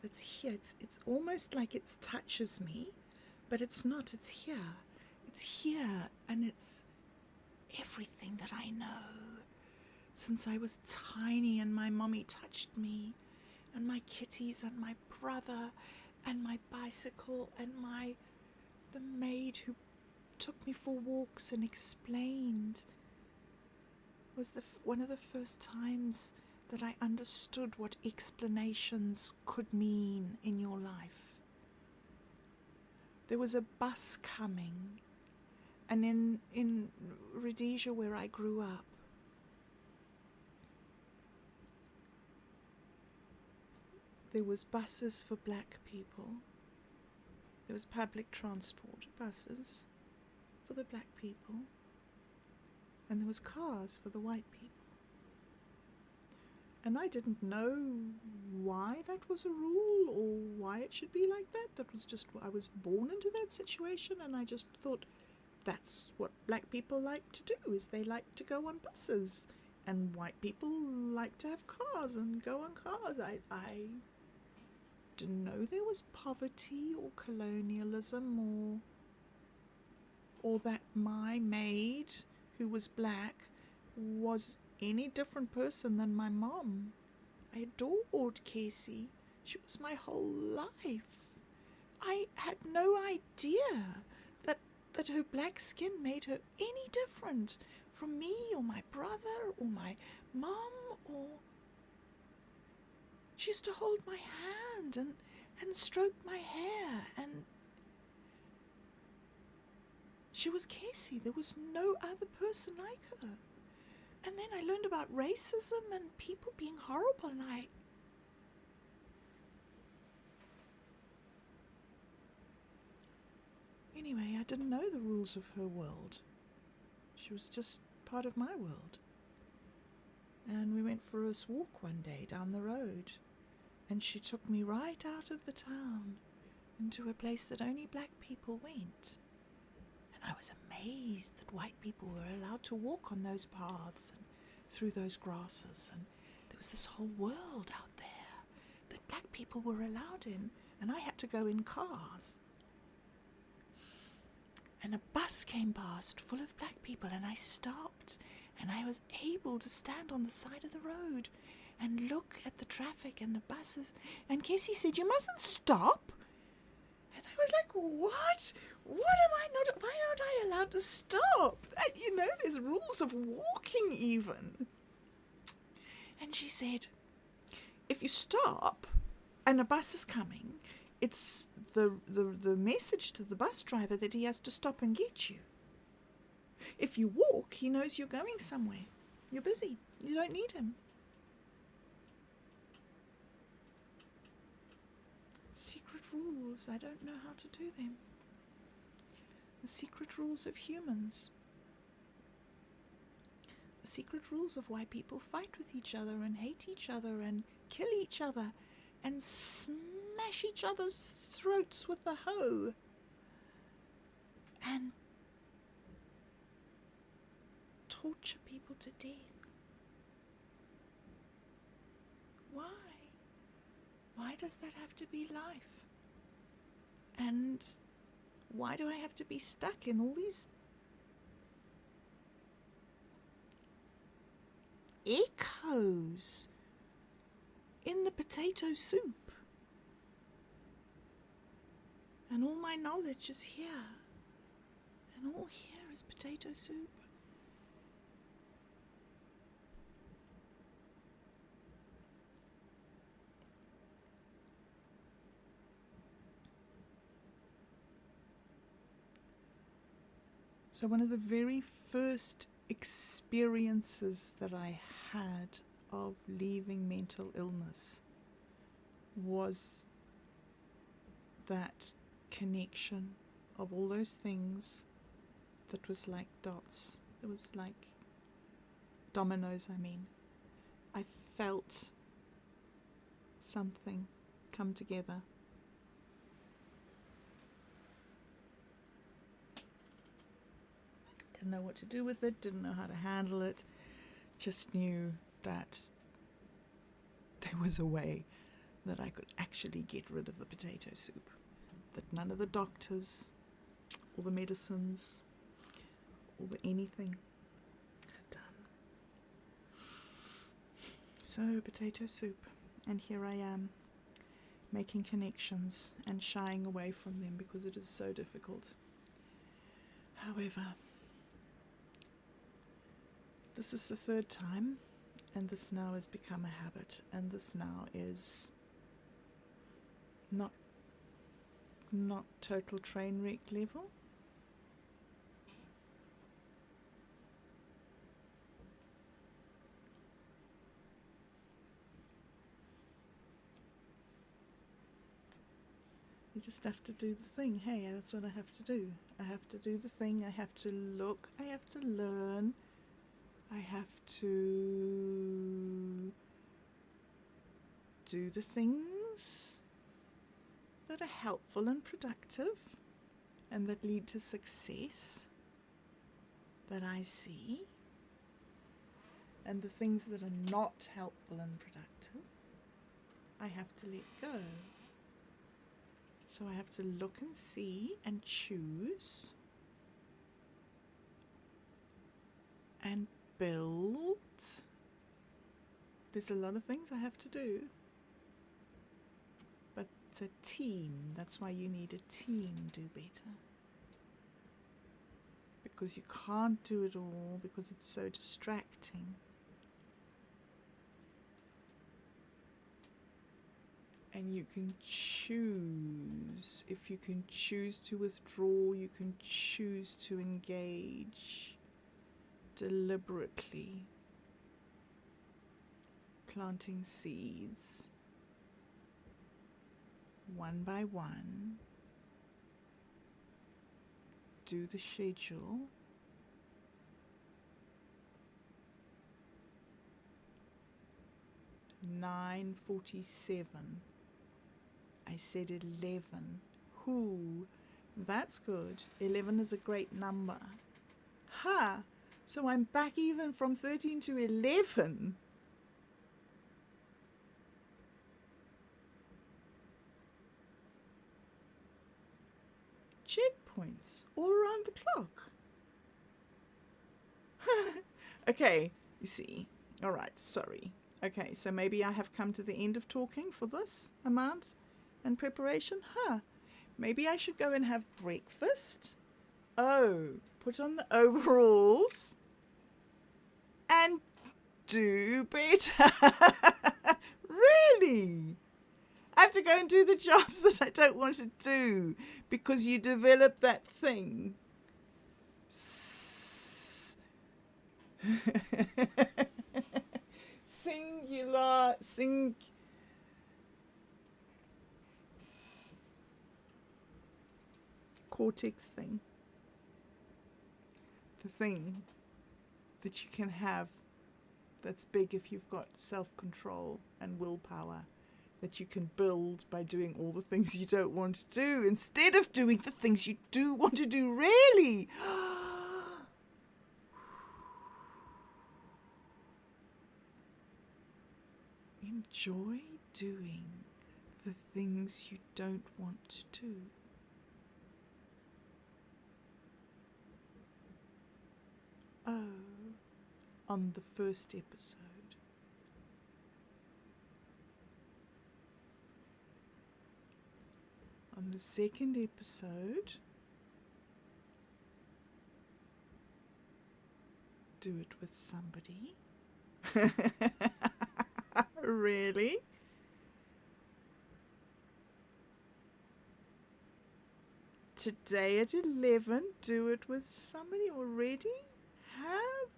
That's here. It's almost like it touches me, but it's not. It's here. It's here, and it's everything that I know. Since I was tiny and my mommy touched me, and my kitties and my brother and my bicycle and the maid who took me for walks and explained, was one of the first times that I understood what explanations could mean in your life. There was a bus coming, And in Rhodesia, where I grew up, there was buses for black people. There was public transport buses for the black people. And there was cars for the white people. And I didn't know why that was a rule or why it should be like that. That was just, I was born into that situation, and I just thought that's what black people like to do, is they like to go on buses. And white people like to have cars and go on cars. I didn't know there was poverty or colonialism or that my maid, who was black, was any different person than my mom. I adored Casey. She was my whole life. I had no idea that her black skin made her any different from me or my brother or my mom. Or she used to hold my hand and stroke my hair, and she was Casey. There was no other person like her. And then I learned about racism and people being horrible, and Anyway, I didn't know the rules of her world. She was just part of my world. And we went for a walk one day down the road, and she took me right out of the town into a place that only black people went. And I was amazed that white people were allowed to walk on those paths and through those grasses, and there was this whole world out there that black people were allowed in, and I had to go in cars. And a bus came past full of black people, and I stopped, and I was able to stand on the side of the road and look at the traffic and the buses. And Casey said, "You mustn't stop." And I was like, what? Why aren't I allowed to stop? There's rules of walking even. And she said, if you stop and a bus is coming, it's the message to the bus driver that he has to stop and get you. If you walk, he knows you're going somewhere. You're busy. You don't need him. Secret rules. I don't know how to do them. The secret rules of humans. The secret rules of why people fight with each other and hate each other and kill each other and smash each other's throats with the hoe and torture people to death. Why? Why does that have to be life? And why do I have to be stuck in all these echoes in the potato soup? And all my knowledge is here. And all here is potato soup. So one of the very first experiences that I had of leaving mental illness was that connection of all those things that was like dots. It was like dominoes, I felt something come together. Didn't know what to do with it, didn't know how to handle it, just knew that there was a way that I could actually get rid of the potato soup, that none of the doctors, all the medicines, all the anything had done. So potato soup, and here I am, making connections and shying away from them because it is so difficult. However, this is the third time, and this now has become a habit, and this now is not total train wreck level, just have to do the thing. Hey, that's what I have to do. I have to do the thing. I have to look. I have to learn. I have to do the things that are helpful and productive and that lead to success that I see. And the things that are not helpful and productive, I have to let go. So I have to look and see and choose and build. There's a lot of things I have to do. But it's a team. That's why you need a team do better. Because you can't do it all because it's so distracting. And you can choose. If you can choose to withdraw, you can choose to engage deliberately, planting seeds one by one. Do the schedule. "9:47. I said 11. Whoo, that's good. 11 is a great number. Ha! So I'm back even from 13 to 11. Checkpoints all around the clock. Okay, you see. All right, sorry. Okay, so maybe I have come to the end of talking for this amount and preparation. Maybe I should go and have breakfast. Oh, put on the overalls and do better. Really? I have to go and do the jobs that I don't want to do because you develop that thing. Singular, cortex thing. The thing that you can have that's big if you've got self-control and willpower, that you can build by doing all the things you don't want to do instead of doing the things you do want to do, really. Enjoy doing the things you don't want to do. Oh, on the first episode. On the second episode, do it with somebody. Really? Today at 11, do it with somebody already? Have?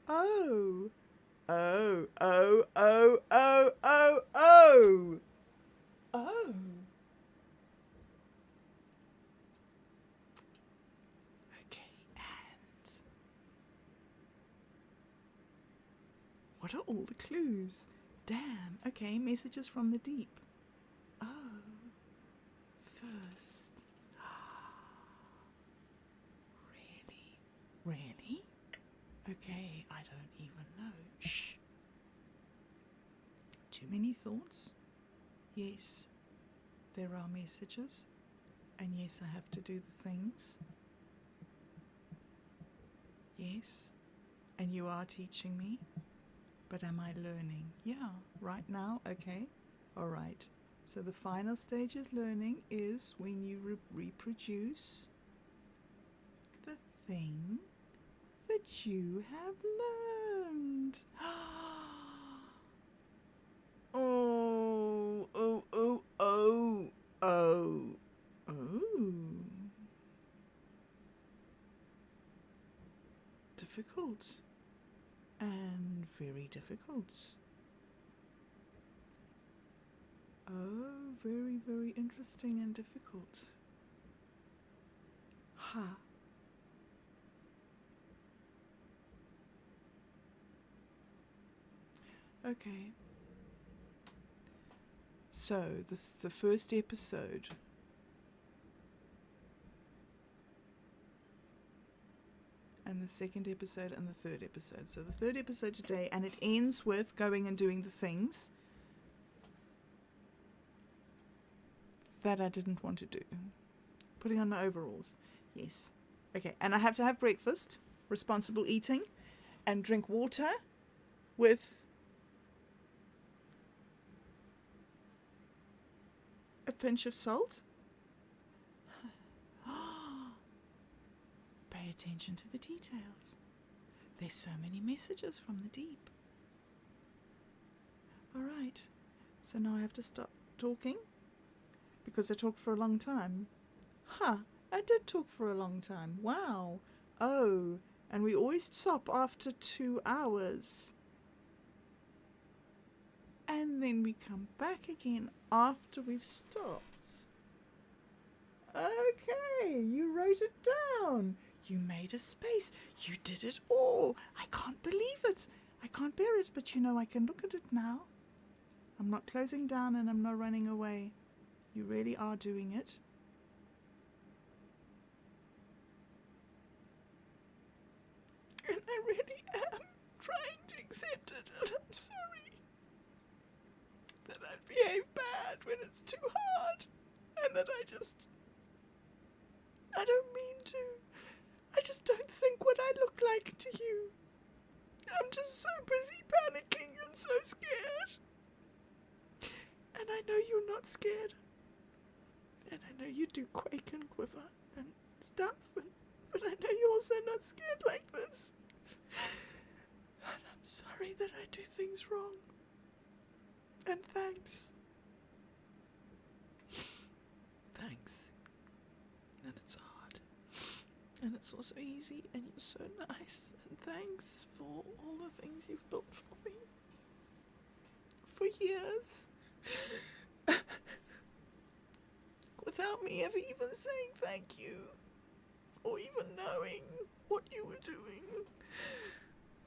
Oh. Oh, oh, oh, oh, oh, oh. Oh. Okay, and what are all the clues? Damn, okay, messages from the deep. Oh, first. Really? Okay, I don't even know. Shh. Too many thoughts? Yes, there are messages. And yes, I have to do the things. Yes, and you are teaching me. But am I learning? Yeah, right now, okay. All right. So the final stage of learning is when you reproduce the thing that you have learned. Oh, oh, oh, oh, oh, oh. Difficult. And very difficult. Oh, very, very interesting and difficult. Ha. Okay. So, the first episode and the second episode and the third episode. So the third episode today, and it ends with going and doing the things that I didn't want to do. Putting on my overalls. Yes. Okay, and I have to have breakfast, responsible eating, and drink water with a pinch of salt. Pay attention to the details. There's so many messages from the deep. All right, so now I have to stop talking because I talked for a long time. I did talk for a long time. Wow. Oh, and we always stop after 2 hours. And then we come back again after we've stopped. Okay, you wrote it down. You made a space. You did it all. I can't believe it. I can't bear it, but you know I can look at it now. I'm not closing down and I'm not running away. You really are doing it. And I really am trying to accept it, and I'm sorry that I behave bad when it's too hard, and that I don't mean to. I just don't think what I look like to you. I'm just so busy panicking and so scared. And I know you're not scared. And I know you do quake and quiver and stuff, but I know you're also not scared like this. And I'm sorry that I do things wrong. And thanks. Thanks. And it's hard. And it's also easy, and you're so nice. And thanks for all the things you've built for me. For years. Without me ever even saying thank you. Or even knowing what you were doing.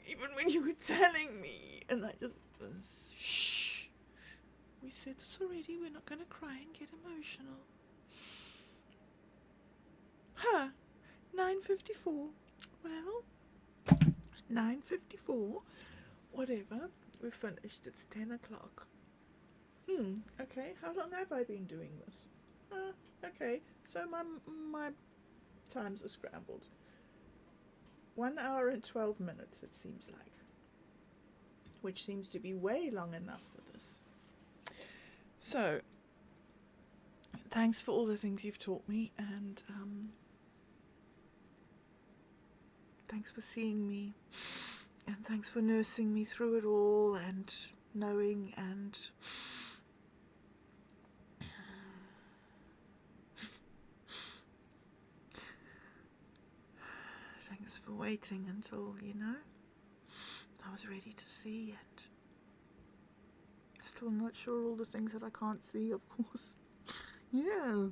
Even when you were telling me. And I just was, shh. We said this already, we're not going to cry and get emotional. 9:54. Well, 9:54. Whatever. We're finished. It's 10 o'clock. Okay. How long have I been doing this? Okay. So my times are scrambled. 1 hour and 12 minutes, it seems like. Which seems to be way long enough for this. So, thanks for all the things you've taught me, and thanks for seeing me, and thanks for nursing me through it all, and knowing, and thanks for waiting until, I was ready to see, and still not sure all the things that I can't see, of course. Yeah.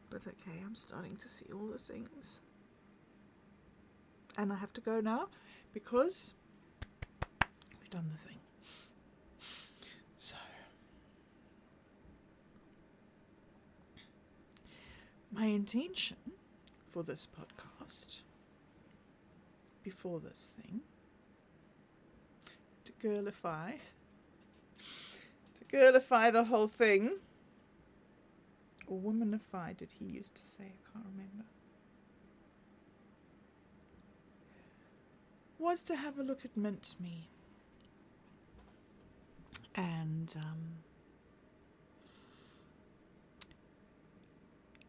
But okay, I'm starting to see all the things. And I have to go now because we've done the thing. So, my intention for this podcast, before this thing, to girlify the whole thing, or womanify, did he used to say? I can't remember. Was to have a look at Mint Me and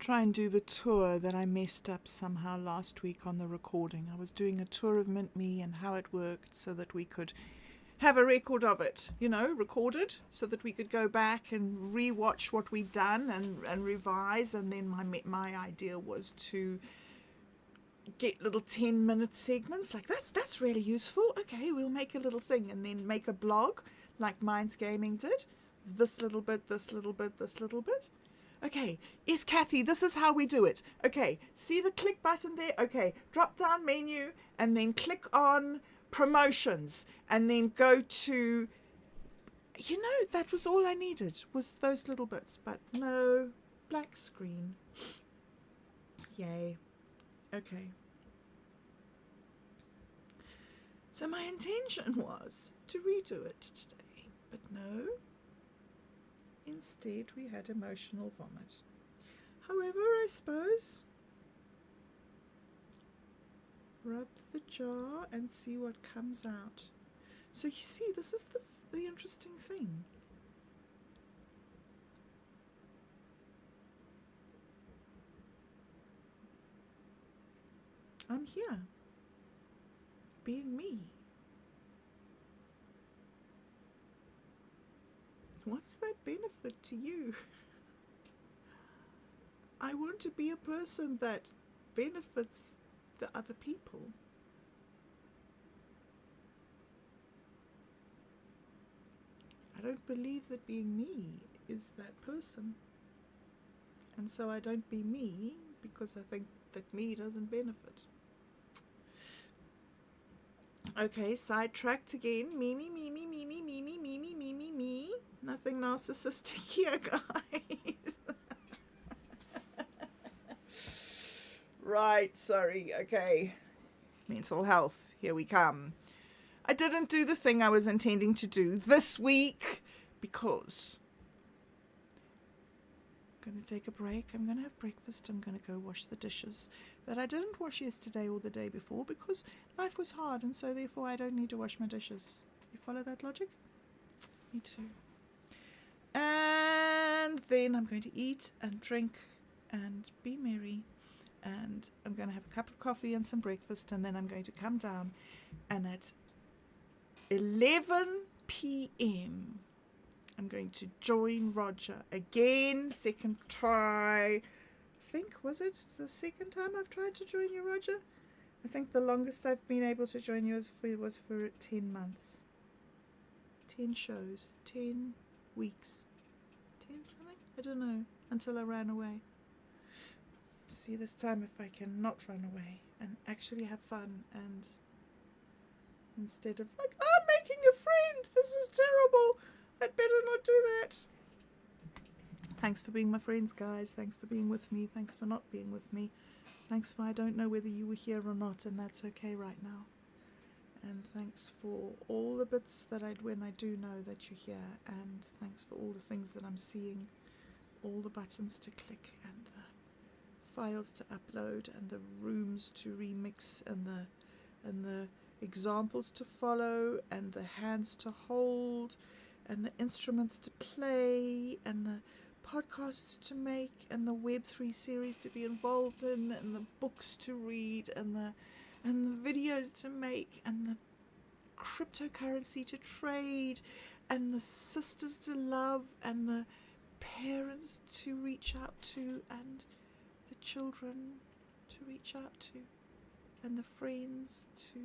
try and do the tour that I messed up somehow last week on the recording. I was doing a tour of Mint Me and how it worked so that we could have a record of it, recorded, so that we could go back and re-watch what we'd done and revise. And then my idea was to get little 10-minute segments, like that's really useful. Okay, we'll make a little thing, and then make a blog like Minds Gaming did, this little bit, this little bit, this little bit. Okay, yes, Kathy, this is how we do it. Okay, see the click button there? Okay, drop down menu and then click on promotions and then go to, that was all I needed was those little bits, but no, black screen. Yay. Okay. So my intention was to redo it today, but no. Instead, we had emotional vomit. However, I suppose, rub the jar and see what comes out. So you see, this is the interesting thing. I'm here, being me. What's that benefit to you? I want to be a person that benefits the other people. I don't believe that being me is that person. And so I don't be me because I think that me doesn't benefit. Okay, sidetracked again. Me. Nothing narcissistic here, guys. Right, sorry. Okay. Mental health. Here we come. I didn't do the thing I was intending to do this week because I'm going to take a break. I'm going to have breakfast. I'm going to go wash the dishes that I didn't wash yesterday or the day before because life was hard and so therefore I don't need to wash my dishes. You follow that logic? Me too. And then I'm going to eat and drink and be merry. And I'm going to have a cup of coffee and some breakfast and then I'm going to come down and at 11 p.m. I'm going to join Roger again, second try. I think, was it the second time I've tried to join you, Roger? I think the longest I've been able to join you was for 10 months. 10 shows, 10 weeks, 10 something? I don't know, until I ran away. See this time if I can not run away and actually have fun and instead of like, I'm making a friend, this is terrible, I'd better not do that. Thanks for being my friends, guys. Thanks for being with me. Thanks for not being with me. Thanks for I don't know whether you were here or not, and that's okay right now. And thanks for all the bits that when I do know that you're here, and thanks for all the things that I'm seeing, all the buttons to click, and the files to upload, and the rooms to remix, and the examples to follow, and the hands to hold, and the instruments to play, and the podcasts to make, and the Web3 series to be involved in, and the books to read, and the videos to make, and the cryptocurrency to trade, and the sisters to love, and the parents to reach out to, and the children to reach out to, and the friends to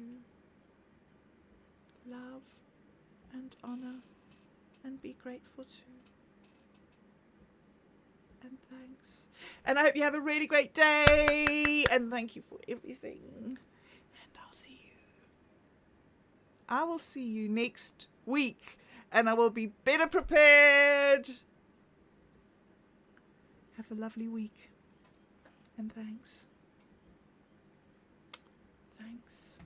love and honor and be grateful to. And thanks. And I hope you have a really great day. And thank you for everything. And I will see you next week. And I will be better prepared. Have a lovely week. And thanks. Thanks.